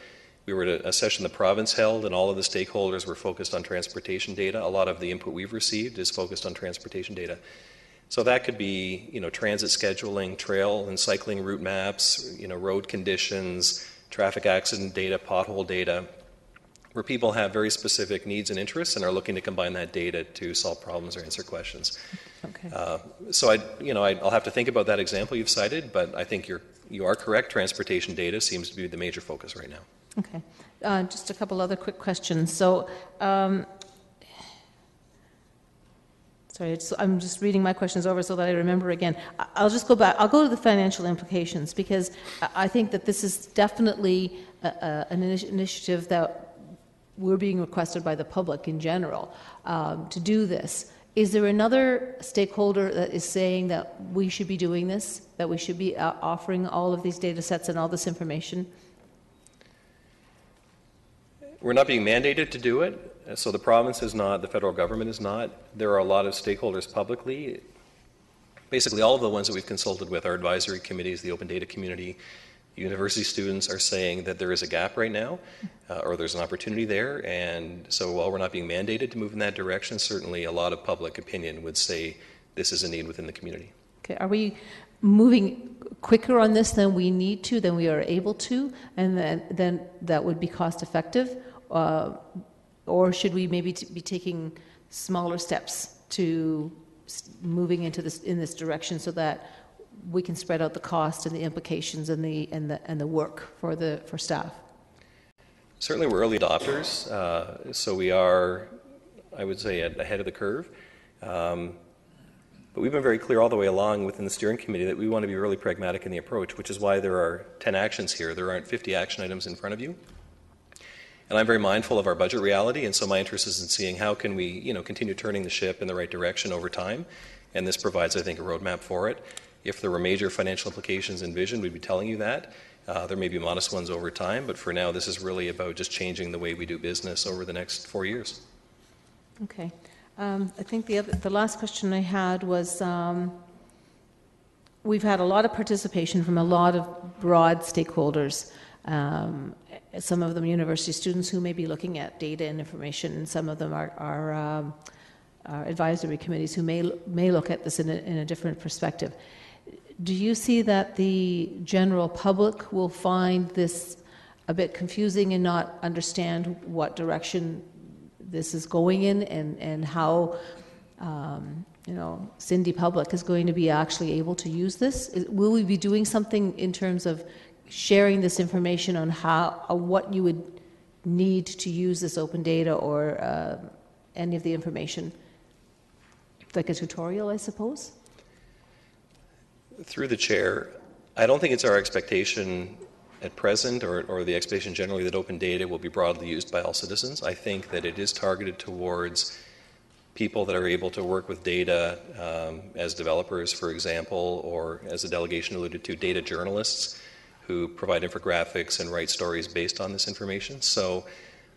We were at a session the province held, and all of the stakeholders were focused on transportation data. A lot of the input we've received is focused on transportation data. So that could be, transit scheduling, trail and cycling route maps, road conditions, traffic accident data, pothole data, where people have very specific needs and interests and are looking to combine that data to solve problems or answer questions. Okay. So I'll have to think about that example you've cited, but I think you are correct. Transportation data seems to be the major focus right now. Okay. Just a couple other quick questions. So, sorry, I'm just reading my questions over so that I remember again. I'll just go back. I'll go to the financial implications because I think that this is definitely an initiative that we're being requested by the public in general to do this. Is there another stakeholder that is saying that we should be doing this, that we should be offering all of these data sets and all this information? We're not being mandated to do it, so the province is not, the federal government is not. There are a lot of stakeholders publicly. Basically, all of the ones that we've consulted with, our advisory committees, the open data community, university students are saying that there is a gap right now, or there's an opportunity there, and so while we're not being mandated to move in that direction, certainly a lot of public opinion would say this is a need within the community. Okay, are we moving quicker on this than we need to, than we are able to, and then that would be cost effective? Or should we maybe be taking smaller steps to moving into this direction so that we can spread out the cost and the implications and the work for staff? Certainly, we're early adopters, so we are, I would say, ahead of the curve. But we've been very clear all the way along within the steering committee that we want to be really pragmatic in the approach, which is why there are 10 actions here. There aren't 50 action items in front of you. And I'm very mindful of our budget reality, and so my interest is in seeing how can we, continue turning the ship in the right direction over time. And this provides, I think, a roadmap for it. If there were major financial implications envisioned, we'd be telling you that. There may be modest ones over time, but for now, this is really about just changing the way we do business over the next 4 years. Okay. I think the last question I had was, we've had a lot of participation from a lot of broad stakeholders. Some of them university students who may be looking at data and information, and some of them are advisory committees who may look at this in a different perspective. Do you see that the general public will find this a bit confusing and not understand what direction this is going in, and how Cindy Public is going to be actually able to use this? Will we be doing something in terms of sharing this information on what you would need to use this open data, or any of the information, like a tutorial, I suppose? Through the chair, I don't think it's our expectation at present, or the expectation generally, that open data will be broadly used by all citizens. I think that it is targeted towards people that are able to work with data as developers, for example, or, as the delegation alluded to, data journalists who provide infographics and write stories based on this information. So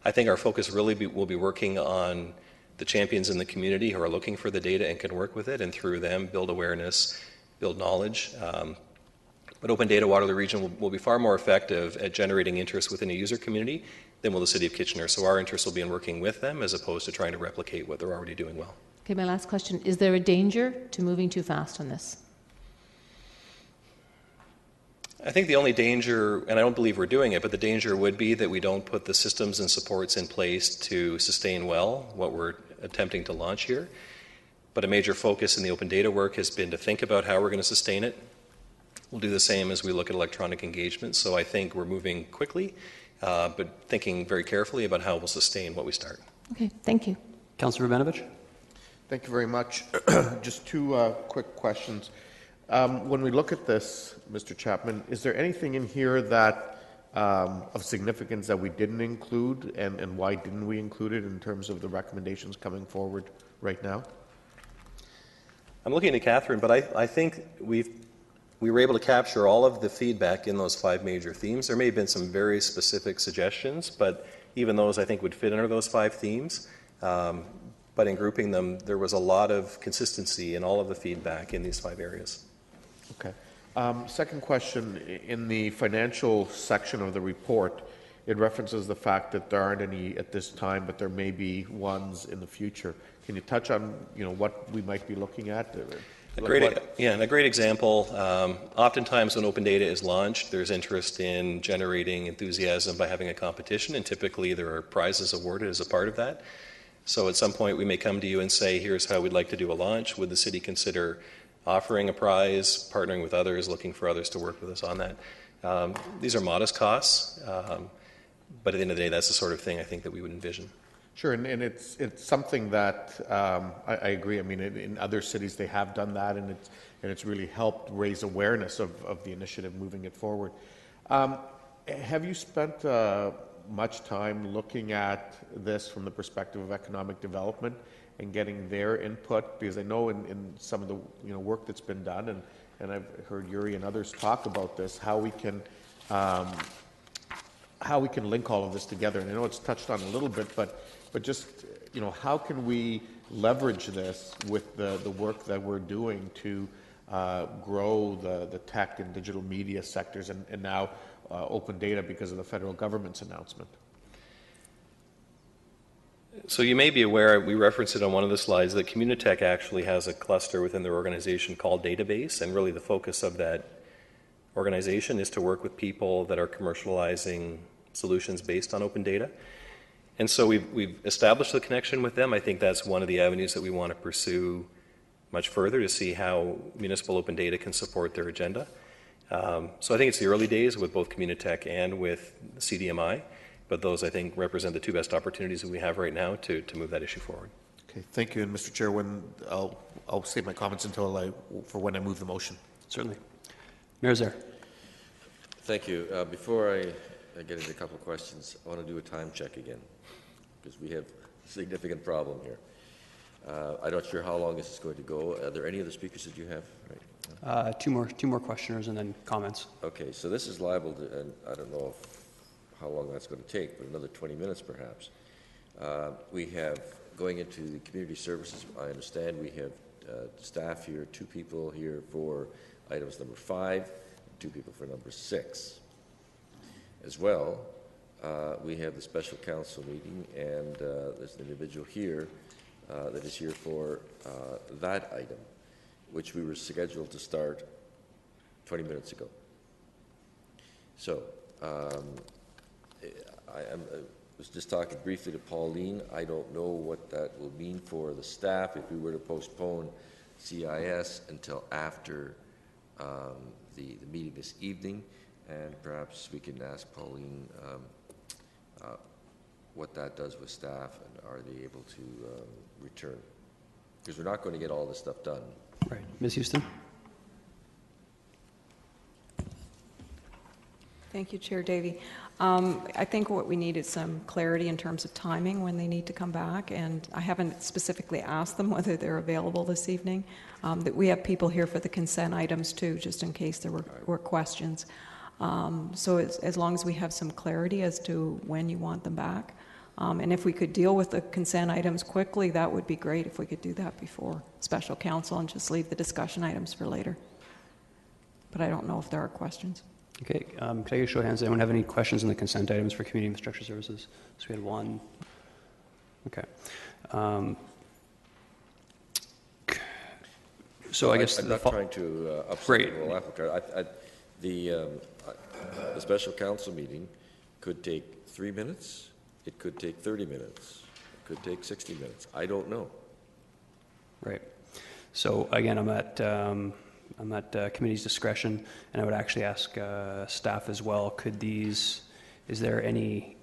I think our focus really will be working on the champions in the community who are looking for the data and can work with it, and through them build awareness, build knowledge. But Open Data Waterloo Region will be far more effective at generating interest within a user community than will the City of Kitchener. So our interest will be in working with them as opposed to trying to replicate what they're already doing well. Okay, my last question. Is there a danger to moving too fast on this? I think the only danger, and I don't believe we're doing it, but the danger would be that we don't put the systems and supports in place to sustain well what we're attempting to launch here. But a major focus in the open data work has been to think about how we're going to sustain it. We'll do the same as we look at electronic engagement. So I think we're moving quickly, but thinking very carefully about how we'll sustain what we start. Okay, thank you. Councillor Rabinovich? Thank you very much. Just two quick questions. When we look at this, Mr. Chapman, is there anything in here that of significance that we didn't include, and why didn't we include it in terms of the recommendations coming forward right now? I'm looking at Catherine, but I think we were able to capture all of the feedback in those 5 major themes. There may have been some very specific suggestions, but even those I think would fit under those 5 themes. But in grouping them, there was a lot of consistency in all of the feedback in these 5 areas. Okay. Second question, in the financial section of the report, it references the fact that there aren't any at this time, but there may be ones in the future. Can you touch on, what we might be looking at? A great example. Oftentimes when open data is launched, there's interest in generating enthusiasm by having a competition, and typically there are prizes awarded as a part of that. So at some point we may come to you and say, here's how we'd like to do a launch. Would the city consider offering a prize, partnering with others, looking for others to work with us on that? These are modest costs, but at the end of the day, that's the sort of thing I think that we would envision. Sure, and it's something that I agree. I mean, in other cities they have done that, and it's really helped raise awareness of the initiative, moving it forward. Have you spent much time looking at this from the perspective of economic development and getting their input? Because I know in some of the work that's been done, and I've heard Yuri and others talk about this, how we can link all of this together. And I know it's touched on a little bit, but just how can we leverage this with the work that we're doing to grow the tech and digital media sectors, and now open data because of the federal government's announcement? So you may be aware, we referenced it on one of the slides, that Communitech actually has a cluster within their organization called Database, and really the focus of that organization is to work with people that are commercializing solutions based on open data. And so we've established the connection with them. I think that's one of the avenues that we want to pursue much further to see how municipal open data can support their agenda. So I think it's the early days with both Communitech and with CDMI, but those I think represent the 2 best opportunities that we have right now to move that issue forward. Okay, thank you. And Mr. Chair, I'll save my comments for when I move the motion. Certainly. Mayor Zaire. Thank you. Before I I get into a couple of questions, I want to do a time check again, because we have a significant problem here. I'm not sure how long this is going to go. Are there any other speakers that you have? Right. Two more questioners and then comments. Okay, so this is liable to, and I don't know how long that's going to take, but another 20 minutes perhaps. We have, going into the community services, I understand we have staff here, 2 people here for items number 5, 2 people for number 6. As well, we have the special council meeting, and there's an individual here that is here for that item, which we were scheduled to start 20 minutes ago. So, I was just talking briefly to Pauline. I don't know what that will mean for the staff if we were to postpone CIS until after the meeting this evening, and perhaps we can ask Pauline what that does with staff, and are they able to return? Because we're not going to get all this stuff done. Right. Ms. Houston? Thank you, Chair Davey. I think what we need is some clarity in terms of timing when they need to come back, and I haven't specifically asked them whether they're available this evening. That we have people here for the consent items too, just in case there were questions. So as long as we have some clarity as to when you want them back, and if we could deal with the consent items quickly, that would be great if we could do that before special council and just leave the discussion items for later. But I don't know if there are questions. Okay, can I get a show of hands? Does anyone have any questions on the consent items for community infrastructure services? So we had 1. Okay. So I guess I'm not trying to upset the whole apple cart. The special council meeting could take 3 minutes. It could take 30 minutes. It could take 60 minutes. I don't know. Right. So again, I'm at committee's discretion, and I would actually ask staff as well. Is there any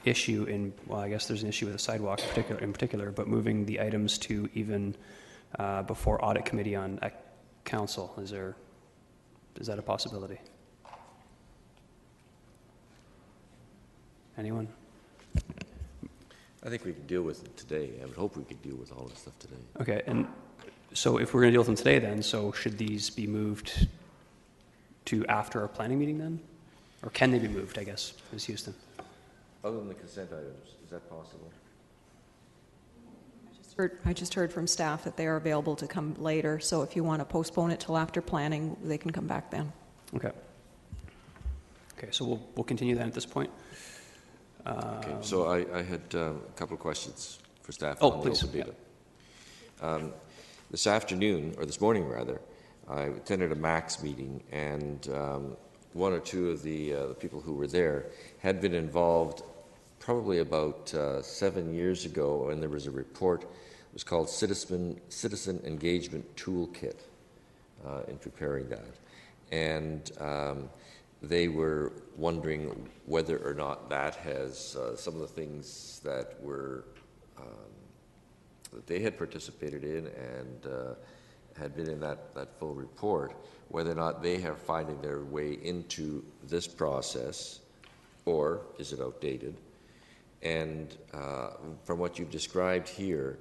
issue in? Well, I guess there's an issue with the sidewalk in particular, but moving the items to even before audit committee on council, is that a possibility? Anyone? I think we can deal with it today. I would hope we could deal with all this stuff today. Okay, and so if we're going to deal with them today then, so should these be moved to after our planning meeting then? Or can they be moved, I guess, Ms. Houston? Other than the consent items, is that possible? I just heard from staff that they are available to come later, so if you want to postpone it till after planning, they can come back then. Okay. Okay, so we'll continue that at this point. Okay, so I had a couple of questions for staff on the open data. Yeah. This afternoon, or this morning rather, I attended a MAX meeting, and 1 or 2 of the people who were there had been involved probably about 7 years ago, and there was a report. It was called Citizen Engagement Toolkit in preparing that. And they were wondering whether or not that has some of the things that were that they had participated in and had been in that full report, whether or not they are finding their way into this process, or is it outdated? And from what you've described here,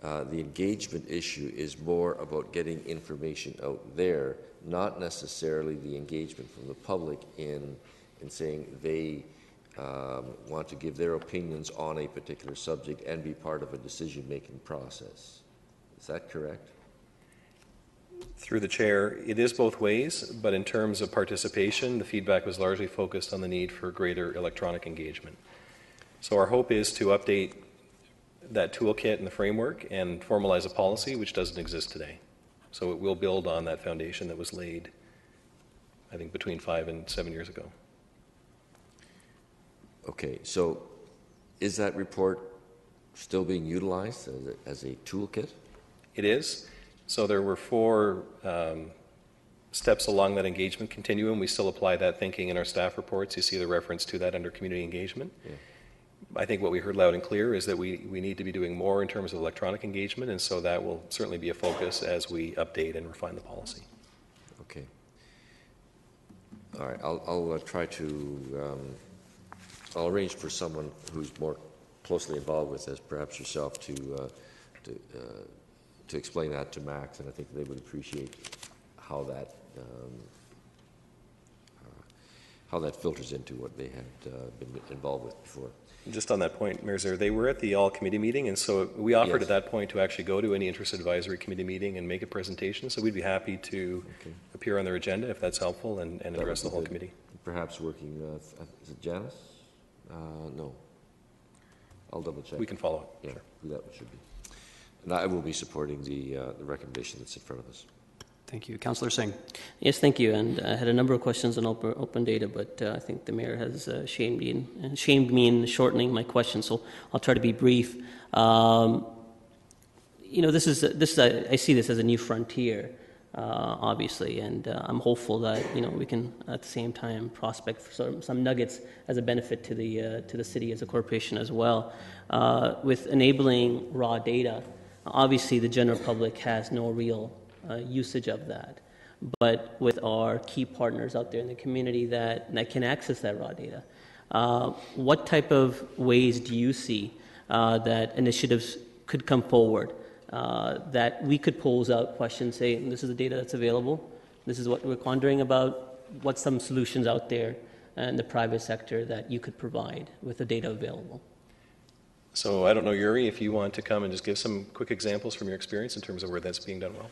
the engagement issue is more about getting information out there, not necessarily the engagement from the public in saying they want to give their opinions on a particular subject and be part of a decision-making process. Is that correct? Through the chair, it is both ways, but in terms of participation, the feedback was largely focused on the need for greater electronic engagement. So our hope is to update that toolkit and the framework and formalize a policy which doesn't exist today. So it will build on that foundation that was laid, I think, between 5 and 7 years ago. Okay, so is that report still being utilized as a toolkit? It is. So there were 4 steps along that engagement continuum. We still apply that thinking in our staff reports. You see the reference to that under community engagement. Yeah. I think what we heard loud and clear is that we need to be doing more in terms of electronic engagement, and so that will certainly be a focus as we update and refine the policy. Okay. All right, I'll try to I'll arrange for someone who's more closely involved with this, perhaps yourself, to explain that to Max, and I think they would appreciate how that filters into what they had been involved with before. Just on that point, Mayor Zer, they were at the all-committee meeting, and so we offered at that point to actually go to any interest advisory committee meeting and make a presentation, so we'd be happy to appear on their agenda if that's helpful and address the whole committee. Perhaps working, is it Janice? No. I'll double check. We can follow up. Yeah, who that should be. And I will be supporting the recommendation that's in front of us. Thank you. Councillor Singh. Yes, thank you. And I had a number of questions on open data, but I think the mayor has shamed me in shortening my questions, so I'll try to be brief. You know, I see this as a new frontier, obviously, and I'm hopeful that we can at the same time prospect for some nuggets as a benefit to the city as a corporation as well. With enabling raw data, obviously the general public has no real usage of that, but with our key partners out there in the community that can access that raw data, what type of ways do you see that initiatives could come forward that we could pose out questions, say, this is the data that's available, this is what we're pondering about, what's some solutions out there in the private sector that you could provide with the data available? So I don't know, Yuri, if you want to come and just give some quick examples from your experience in terms of where that's being done well.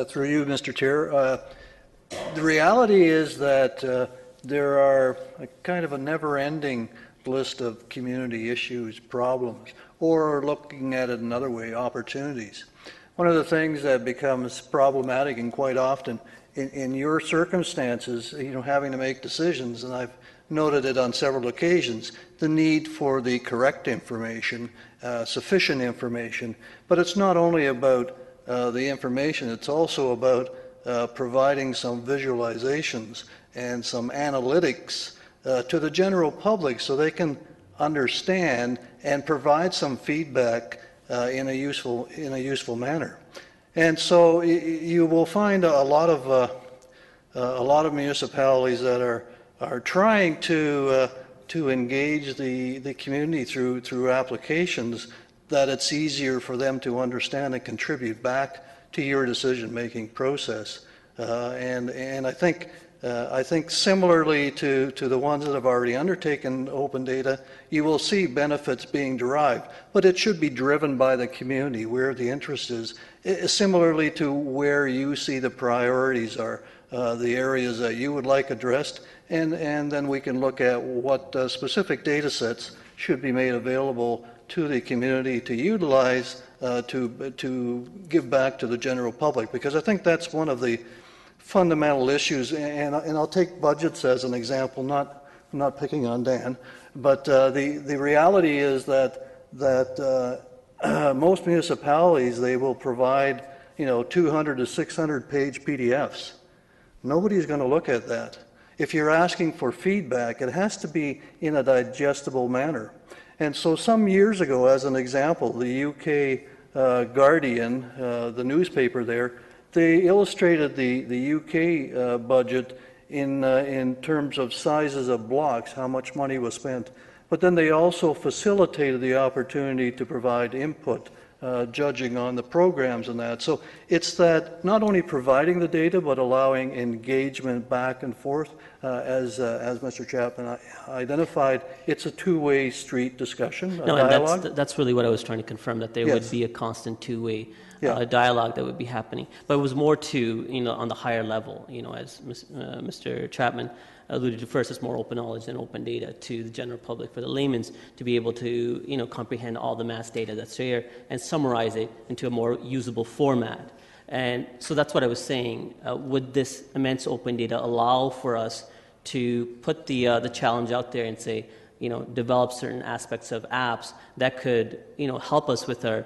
Through you, Mr. Chair. The reality is that there are a kind of a never-ending list of community issues, problems, or looking at it another way, opportunities. One of the things that becomes problematic, and quite often in your circumstances, having to make decisions, and I've noted it on several occasions, the need for the correct information, sufficient information, but it's not only about the information, it's also about providing some visualizations and some analytics to the general public so they can understand and provide some feedback in a useful manner. And so you will find a lot of municipalities that are trying to engage the community through applications that it's easier for them to understand and contribute back to your decision-making process. And I think similarly to the ones that have already undertaken open data, you will see benefits being derived, but it should be driven by the community where the interest is, similarly to where you see the priorities are, the areas that you would like addressed, and then we can look at what specific data sets should be made available to the community to utilize to give back to the general public, because I think that's one of the fundamental issues, and I'll take budgets as an example, not picking on Dan, but the reality is that most municipalities, they will provide 200 to 600 page PDFs. Nobody's going to look at that. If you're asking for feedback, it has to be in a digestible manner. And so some years ago, as an example, the UK Guardian, the newspaper there, they illustrated the UK budget in terms of sizes of blocks, how much money was spent. But then they also facilitated the opportunity to provide input, judging on the programs and that. So it's that not only providing the data, but allowing engagement back and forth. As Mr. Chapman identified, it's a two-way street discussion, dialogue. And that's really what I was trying to confirm, that there would be a constant two-way dialogue that would be happening. But it was more to, on the higher level, as Mr. Chapman alluded to first, it's more open knowledge and open data to the general public, for the layman's to be able to, comprehend all the mass data that's there and summarize it into a more usable format. And so that's what I was saying. Would this immense open data allow for us to put the challenge out there and say, develop certain aspects of apps that could, help us with our,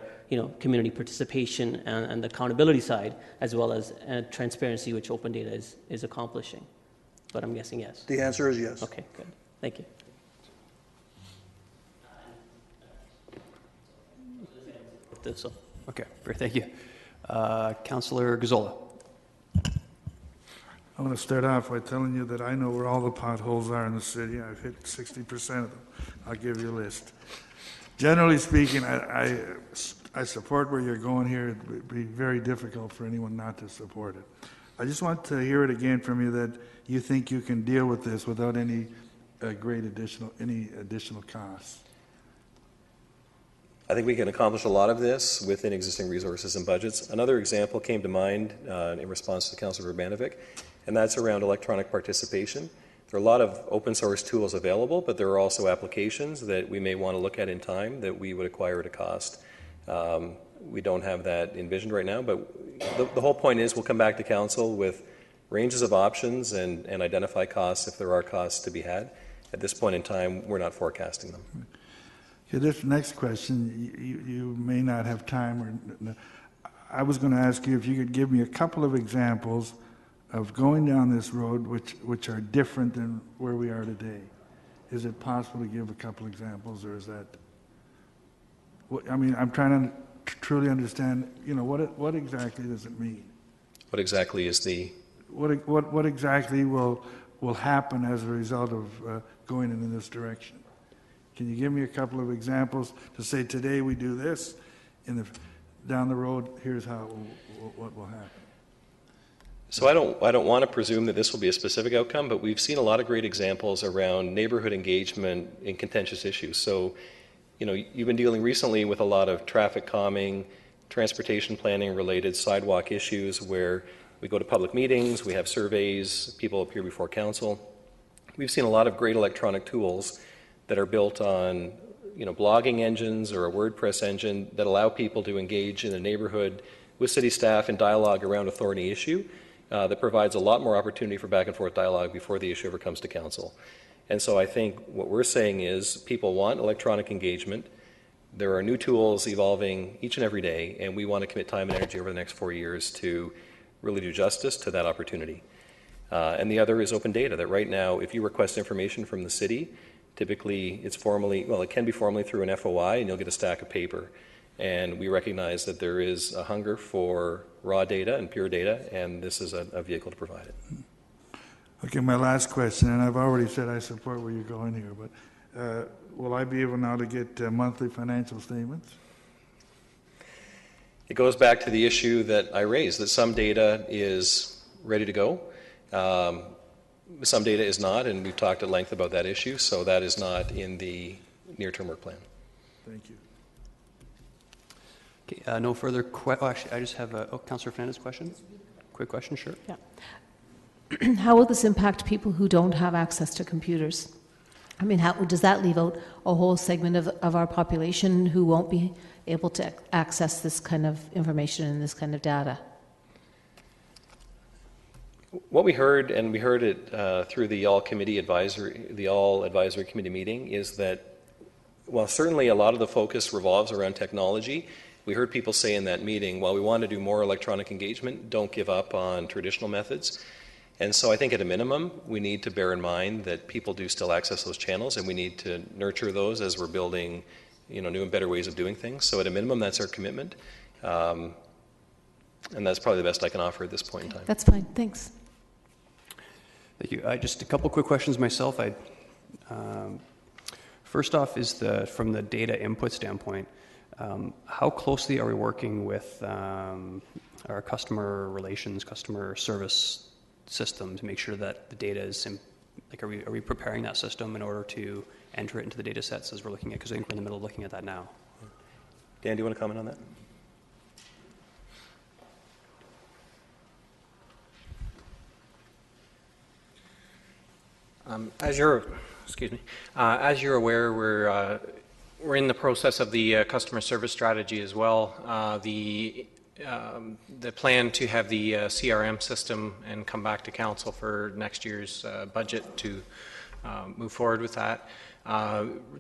community participation and the accountability side, as well as transparency, which open data is accomplishing? But I'm guessing yes. The answer is yes. Okay, good. Thank you. Okay, great, thank you. Councillor Gazzola. I want to start off by telling you that I know where all the potholes are in the city. I've hit 60% of them. I'll give you a list. Generally speaking, I support where you're going here. It would be very difficult for anyone not to support it. I just want to hear it again from you that you think you can deal with this without any additional costs. I think we can accomplish a lot of this within existing resources and budgets. Another example came to mind in response to Councillor Urbanovic, and that's around electronic participation. There are a lot of open source tools available, but there are also applications that we may want to look at in time that we would acquire at a cost. We don't have that envisioned right now, but the whole point is we'll come back to Council with ranges of options and identify costs if there are costs to be had. At this point in time, we're not forecasting them. Okay, this next question, you may not have time. I was going to ask you if you could give me a couple of examples of going down this road which are different than where we are today. Is it possible to give a couple examples, or is that? I mean, I'm trying to truly understand. You know, what exactly does it mean? What exactly is the? What exactly will happen as a result of going in this direction? Can you give me a couple of examples to say today we do this, down the road here's how what will happen? So I don't want to presume that this will be a specific outcome, but we've seen a lot of great examples around neighborhood engagement in contentious issues. So, you know, you've been dealing recently with a lot of traffic calming, transportation planning related sidewalk issues where we go to public meetings, we have surveys, people appear before council. We've seen a lot of great electronic tools that are built on, you know, blogging engines or a WordPress engine that allow people to engage in a neighborhood with city staff in dialogue around a thorny issue. That provides a lot more opportunity for back and forth dialogue before the issue ever comes to council. And so I think what we're saying is people want electronic engagement. There are new tools evolving each and every day, and we want to commit time and energy over the next 4 years to really do justice to that opportunity. And the other is open data, that right now, if you request information from the city, typically it's formally, well, it can be formally through an FOI, and you'll get a stack of paper. And we recognize that there is a hunger for raw data and pure data, and this is a vehicle to provide it. Okay, my last question, and I've already said I support where you're going here, but will I be able now to get monthly financial statements? It goes back to the issue that I raised, that some data is ready to go. Some data is not, and we've talked at length about that issue, so that is not in the near-term work plan. Thank you. Okay, no further questions. Actually, I just have Councillor Fernandez question. Quick question, sure. Yeah. How will this impact people who don't have access to computers? I mean, how does that leave out a whole segment of our population who won't be able to access this kind of information and this kind of data? What we heard, and we heard it through the All Advisory Committee meeting, is that while certainly a lot of the focus revolves around technology, we heard people say in that meeting, while we want to do more electronic engagement, don't give up on traditional methods. And so I think at a minimum, we need to bear in mind that people do still access those channels, and we need to nurture those as we're building, you know, new and better ways of doing things. So at a minimum, that's our commitment. And that's probably the best I can offer at this point in time. That's fine. Thanks. Thank you. Just a couple quick questions myself. First off is from the data input standpoint, how closely are we working with our customer relations, customer service system to make sure that the data is, are we preparing that system in order to enter it into the data sets as we're looking at, because I think we're in the middle of looking at that now. Dan, do you want to comment on that? As you're aware, we're in the process of the customer service strategy as well. The plan to have the CRM system and come back to council for next year's budget to move forward with that.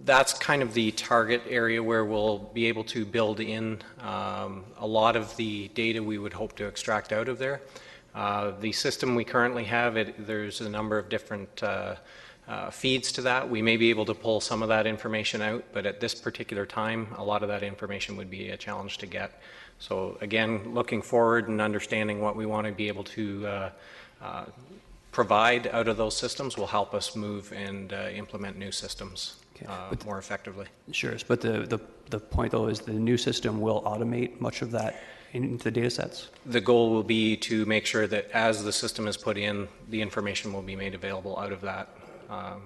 That's kind of the target area where we'll be able to build in a lot of the data we would hope to extract out of there. The system we currently have, there's a number of different feeds to that. We may be able to pull some of that information out, but at this particular time, a lot of that information would be a challenge to get. So again, looking forward and understanding what we want to be able to provide out of those systems will help us move and implement new systems more effectively. Sure, but the point though is the new system will automate much of that into the data sets? The goal will be to make sure that as the system is put in, the information will be made available out of that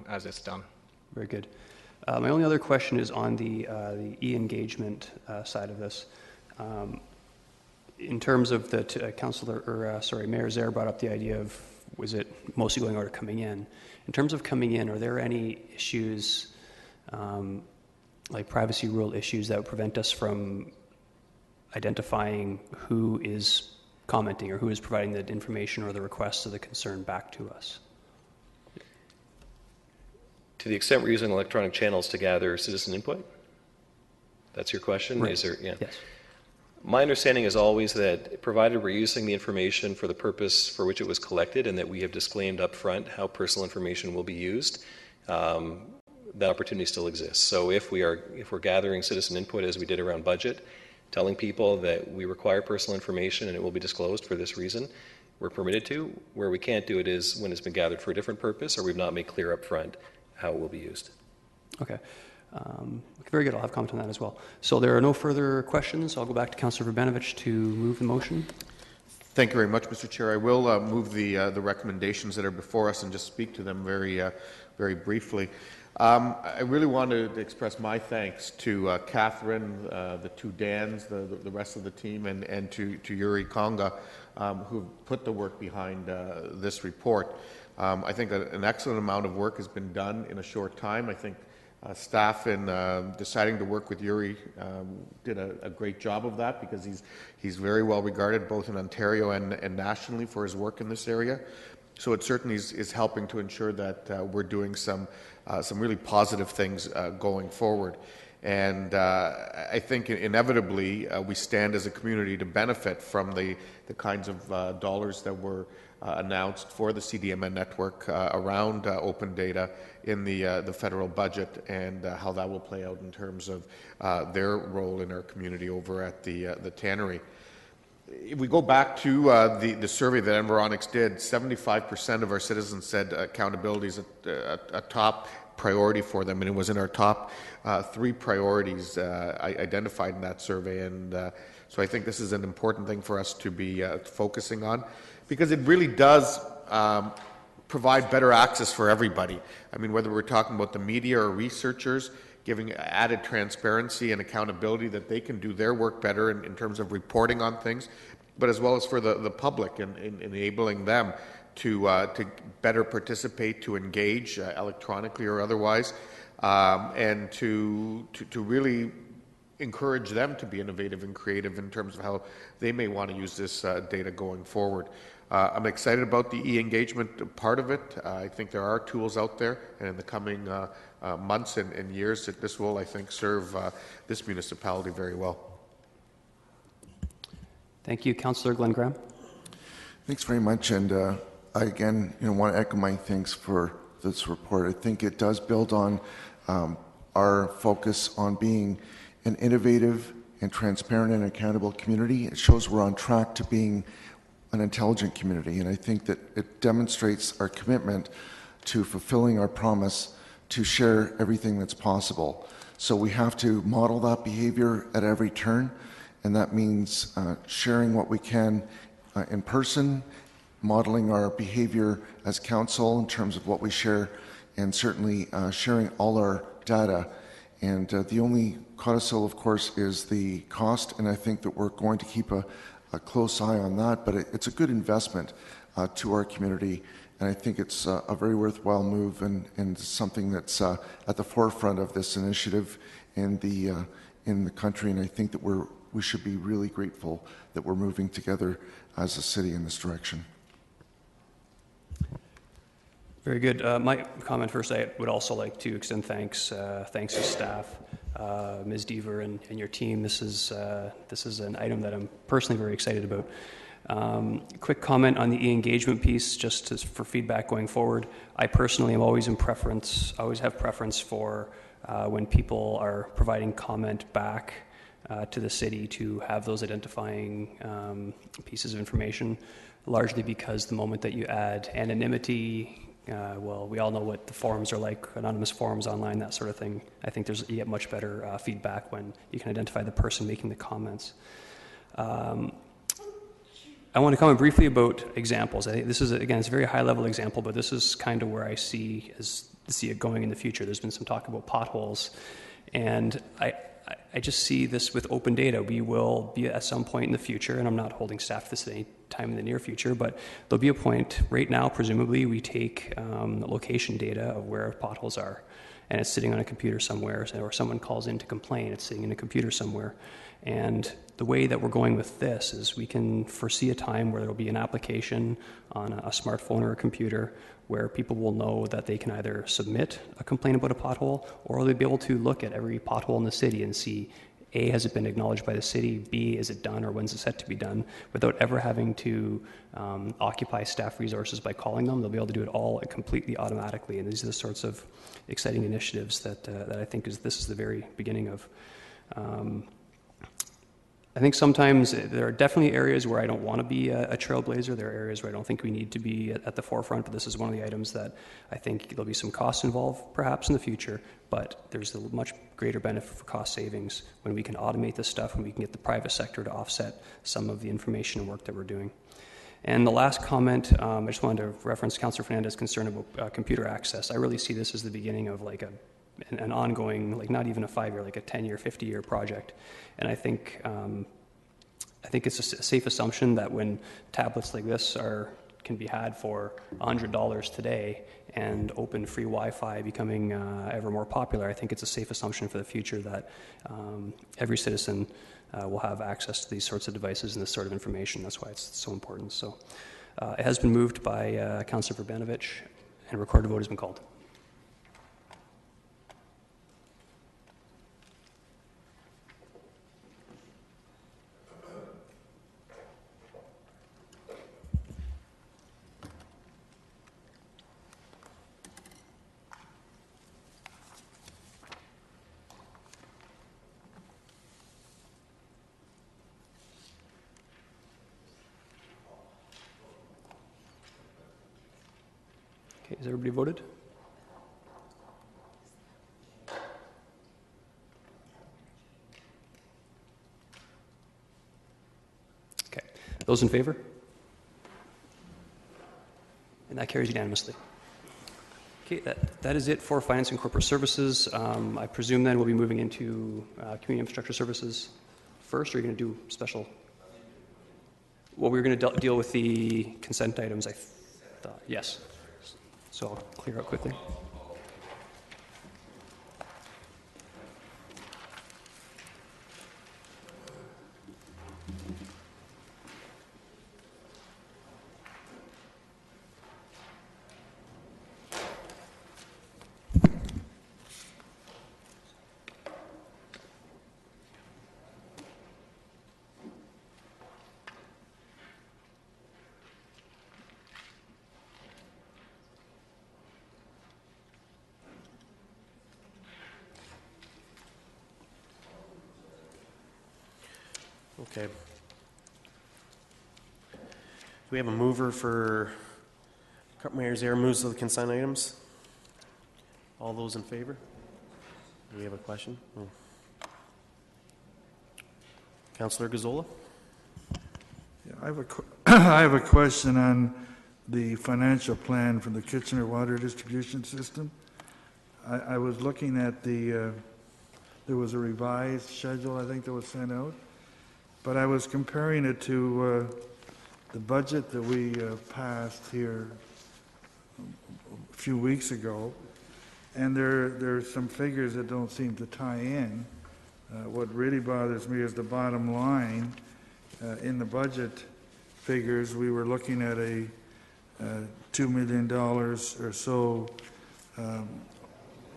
as it's done. Very good. My only other question is on the e-engagement side of this. In terms of the Mayor Zaire brought up the idea of, was it mostly going out or coming in? In terms of coming in, are there any issues, like privacy rule issues, that would prevent us from identifying who is commenting or who is providing the information or the requests or the concern back to us? To the extent we're using electronic channels to gather citizen input? That's your question? Right. Is there, yeah. Yes. My understanding is always that provided we're using the information for the purpose for which it was collected and that we have disclaimed up front how personal information will be used, that opportunity still exists. So if we're gathering citizen input as we did around budget, telling people that we require personal information and it will be disclosed for this reason, we're permitted to. Where we can't do it is when it's been gathered for a different purpose or we've not made clear up front how it will be used. Okay. Very good. I'll have comment on that as well. So there are no further questions. I'll go back to Councillor Verbenovich to move the motion. Thank you very much, Mr. Chair. I will move the recommendations that are before us and just speak to them very briefly. I really want to express my thanks to Catherine, the two Dans, the rest of the team, and to Yuri Conga, who put the work behind this report. I think that an excellent amount of work has been done in a short time. I think staff in deciding to work with Yuri did a great job of that because he's very well regarded both in Ontario and nationally for his work in this area. So it certainly is helping to ensure that we're doing some really positive things going forward. And I think inevitably we stand as a community to benefit from the kinds of dollars that were announced for the CDMN network around open data in the federal budget and how that will play out in terms of their role in our community over at the tannery. If we go back to the survey that Environics did, 75% of our citizens said accountability is a top priority for them, and it was in our top 3 priorities identified in that survey. And so I think this is an important thing for us to be focusing on, because it really does provide better access for everybody. I mean, whether we're talking about the media or researchers, giving added transparency and accountability that they can do their work better in terms of reporting on things, but as well as for the public and enabling them to better participate, to engage electronically or otherwise, and to really encourage them to be innovative and creative in terms of how they may want to use this data going forward. I'm excited about the e-engagement part of it. I think there are tools out there, and in the coming months and years, that this will, I think, serve this municipality very well. Thank you. Councillor Glenn Graham. Thanks very much. And I again want to echo my thanks for this report. I think it does build on our focus on being an innovative and transparent and accountable community. It shows we're on track to being an intelligent community, and I think that it demonstrates our commitment to fulfilling our promise to share everything that's possible. So we have to model that behavior at every turn, and that means sharing what we can in person, modeling our behavior as council in terms of what we share, and certainly sharing all our data. And the only codicil, of course, is the cost, and I think that we're going to keep a close eye on that, but it's a good investment to our community, and I think it's a very worthwhile move and something that's at the forefront of this initiative in the country, and I think that we should be really grateful that we're moving together as a city in this direction. Very good. My comment first, I would also like to extend thanks to staff, Ms. Deaver and your team. This is an item that I'm personally very excited about. Quick comment on the e-engagement piece, just for feedback going forward. I personally am always have preference for when people are providing comment back to the city to have those identifying pieces of information, largely because the moment that you add anonymity, well, we all know what the forums are like, anonymous forums online, that sort of thing. I think you get much better feedback when you can identify the person making the comments. I want to comment briefly about examples. I think this is, again, it's a very high-level example, but this is kind of where I see it going in the future. There's been some talk about potholes, and I just see this with open data. We will be at some point in the future, and I'm not holding staff to this at any time in the near future, but there'll be a point right now, presumably, we take location data of where potholes are, and it's sitting on a computer somewhere, or someone calls in to complain, it's sitting in a computer somewhere. And the way that we're going with this is we can foresee a time where there will be an application on a smartphone or a computer where people will know that they can either submit a complaint about a pothole, or they'll be able to look at every pothole in the city and see, A, has it been acknowledged by the city, B, is it done or when's it set to be done, without ever having to occupy staff resources by calling them. They'll be able to do it all completely automatically, and these are the sorts of exciting initiatives that I think this is the very beginning of. I think sometimes there are definitely areas where I don't want to be a trailblazer. There are areas where I don't think we need to be at the forefront, but this is one of the items that I think there'll be some costs involved perhaps in the future, but there's a much greater benefit for cost savings when we can automate this stuff, when we can get the private sector to offset some of the information and work that we're doing. And the last comment, I just wanted to reference Councillor Fernandez's concern about computer access. I really see this as the beginning of like an ongoing, like not even a 5-year, like a 10-year, 50-year project. And I think it's a safe assumption that when tablets like this can be had for $100 today and open free Wi-Fi becoming ever more popular, I think it's a safe assumption for the future that every citizen will have access to these sorts of devices and this sort of information. That's why it's so important. So it has been moved by Councillor Verbanovich, and a recorded vote has been called. Okay, has everybody voted? Okay, those in favor? And that carries unanimously. Okay, that is it for Finance and Corporate Services. I presume then we'll be moving into Community Infrastructure Services first, or are you going to do special? Well, we were going to deal with the consent items, I thought. Yes. So I'll clear out quickly. Okay. Do we have a mover for Mayor Zare moves to the consent items? All those in favor? Do we have a question? Oh. Councillor Gazzola? Yeah, I have a question on the financial plan for the Kitchener Water Distribution System. I was looking at there was a revised schedule, I think, that was sent out. But I was comparing it to the budget that we passed here a few weeks ago, and there are some figures that don't seem to tie in. What really bothers me is the bottom line. In the budget figures, we were looking at a $2 million or so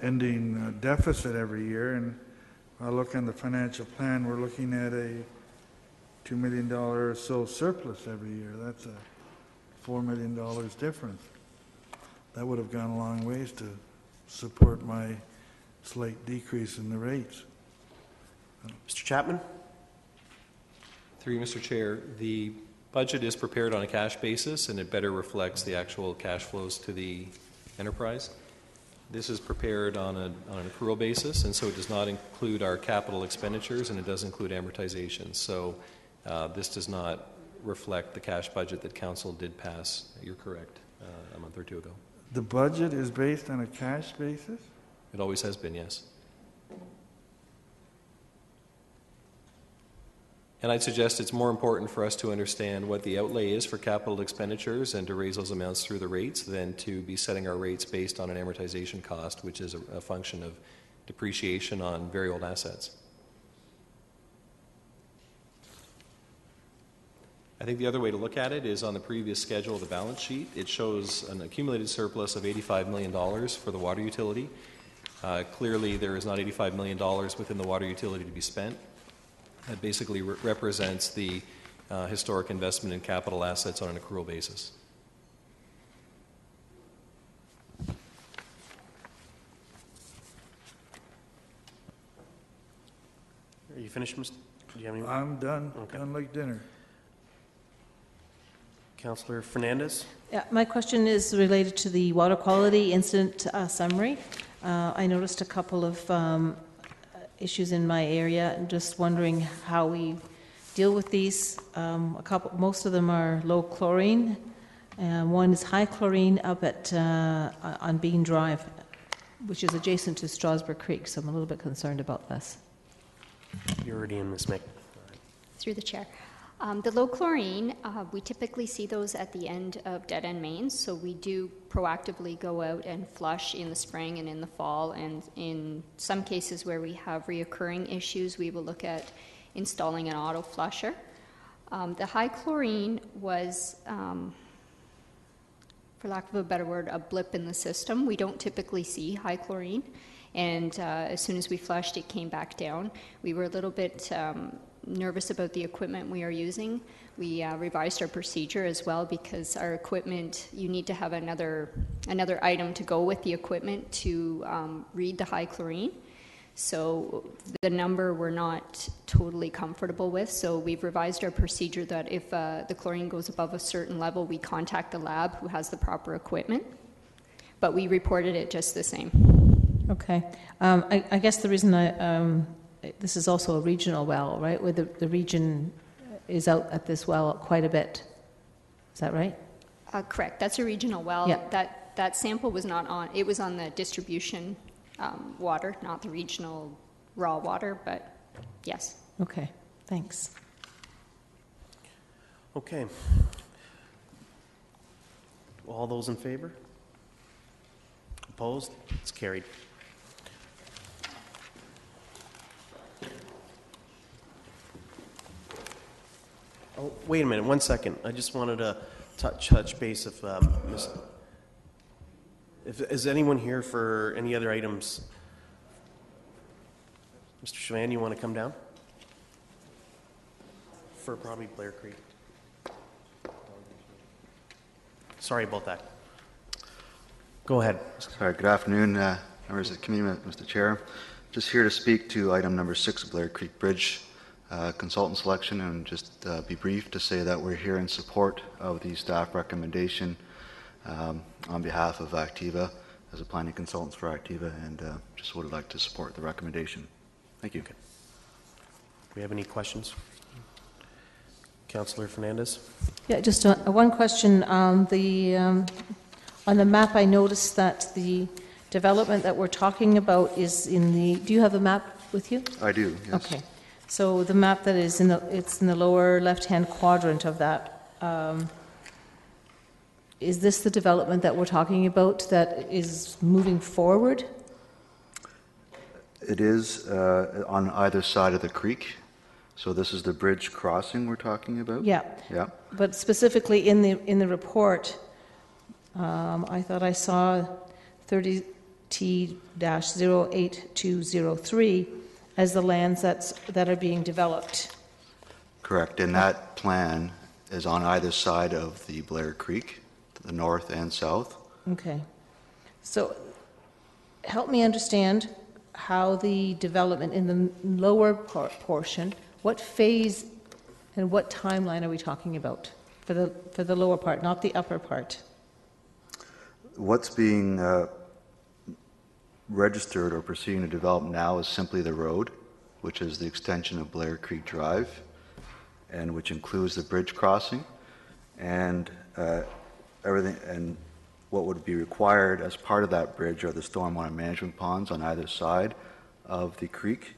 ending deficit every year, and I look on the financial plan, we're looking at a $2 million or so surplus every year. That's a $4 million difference. That would have gone a long ways to support my slight decrease in the rates. Mr. Chapman? Through you, Mr. Chair, the budget is prepared on a cash basis, and it better reflects the actual cash flows to the enterprise. This is prepared on an accrual basis, and so it does not include our capital expenditures, and it does include amortization. So this does not reflect the cash budget that Council did pass. You're correct, a month or two ago. The budget is based on a cash basis? It always has been, yes. And I'd suggest it's more important for us to understand what the outlay is for capital expenditures and to raise those amounts through the rates than to be setting our rates based on an amortization cost, which is a function of depreciation on very old assets. I think the other way to look at it is on the previous schedule of the balance sheet. It shows an accumulated surplus of $85 million for the water utility. Clearly, there is not $85 million within the water utility to be spent. That basically represents the historic investment in capital assets on an accrual basis. Are you finished, Mr.? Do you have any? I'm done. Okay. Done like dinner. Councillor Fernandez? Yeah, my question is related to the water quality incident summary. I noticed a couple of issues in my area, and just wondering how we deal with these. Most of them are low chlorine. One is high chlorine up at on Bean Drive, which is adjacent to Strasburg Creek. So I'm a little bit concerned about this. You're already in, Ms. Mick. Through the chair. The low chlorine, we typically see those at the end of dead-end mains, so we do proactively go out and flush in the spring and in the fall, and in some cases where we have reoccurring issues, we will look at installing an auto flusher. The high chlorine was, for lack of a better word, a blip in the system. We don't typically see high chlorine, and as soon as we flushed, it came back down. We were a little bit nervous about the equipment we are using. We revised our procedure as well, because our equipment, you need to have another item to go with the equipment to read the high chlorine. So the number we're not totally comfortable with. So we've revised our procedure that if the chlorine goes above a certain level, we contact the lab who has the proper equipment. But we reported it just the same. Okay. I guess the reason this is also a regional well, right? Where the region is out at this well quite a bit. Is that right? Correct. That's a regional well. Yeah. That sample was not on. It was on the distribution water, not the regional raw water. But yes. Okay. Thanks. Okay. All those in favor? Opposed? It's carried. Oh, wait a minute, 1 second. I just wanted to touch base if is anyone here for any other items? Mr. Chavan, you want to come down? For probably Blair Creek. Sorry about that. Go ahead. Sorry, good afternoon, members of the committee, Mr. Chair. Just here to speak to item number 6, Blair Creek Bridge. Consultant selection, and just be brief to say that we're here in support of the staff recommendation on behalf of Activa as a planning consultants for Activa, and just would like to support the recommendation. Thank you. Okay. Do we have any questions? Councillor Fernandez? Yeah, just one question. On the map, I noticed that the development that we're talking about is in the... Do you have a map with you? I do, yes. Okay. So the map that is in the lower left-hand quadrant of that, is this the development that we're talking about that is moving forward? It is on either side of the creek. So this is the bridge crossing we're talking about? Yeah. Yeah. But specifically in the report, I thought I saw 30T-08203 as the lands that are being developed. Correct. And that plan is on either side of the Blair Creek, to the north and south. Okay. So help me understand how the development in the lower portion, what phase And what timeline are we talking about for the lower part, not the upper part? What's being registered or proceeding to develop now is simply the road, which is the extension of Blair Creek Drive, and which includes the bridge crossing, and everything. And what would be required as part of that bridge are the stormwater management ponds on either side of the creek.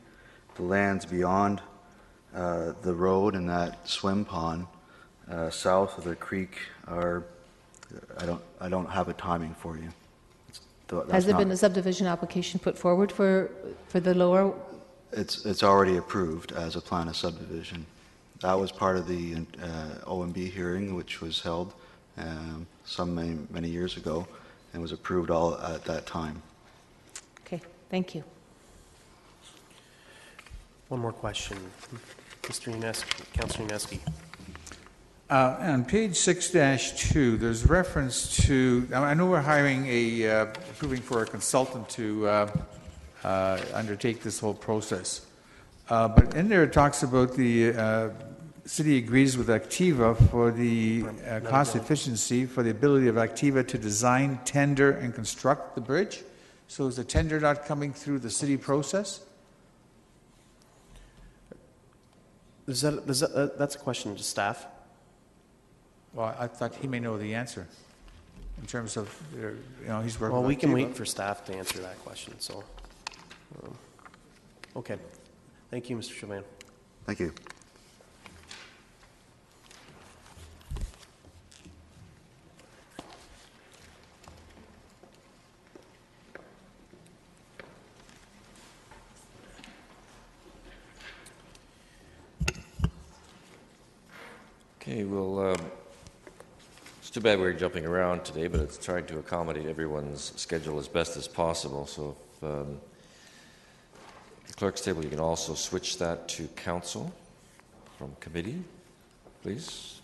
The lands beyond the road and that swim pond south of the creek are, I don't have a timing for you. Has there been a subdivision application put forward for the lower? It's already approved as a plan of subdivision. That was part of the OMB hearing, which was held many years ago, and was approved all at that time. Okay, thank you. One more question. Mr. Unesky, Councillor Unesky. On page 6-2, there's reference to, I know we're hiring approving for a consultant to undertake this whole process. But in there it talks about the city agrees with Activa for the cost efficiency for the ability of Activa to design, tender, and construct the bridge. So is the tender not coming through the city process? That's a question to staff. Well, I thought he may know the answer in terms of, he's working. Well, we can Activa. wait for staff to answer that question. So, okay. Thank you, Mr. Chauvin. Thank you. Okay, well, it's too bad we're jumping around today, but it's trying to accommodate everyone's schedule as best as possible. So if the clerk's table, you can also switch that to council from committee, please.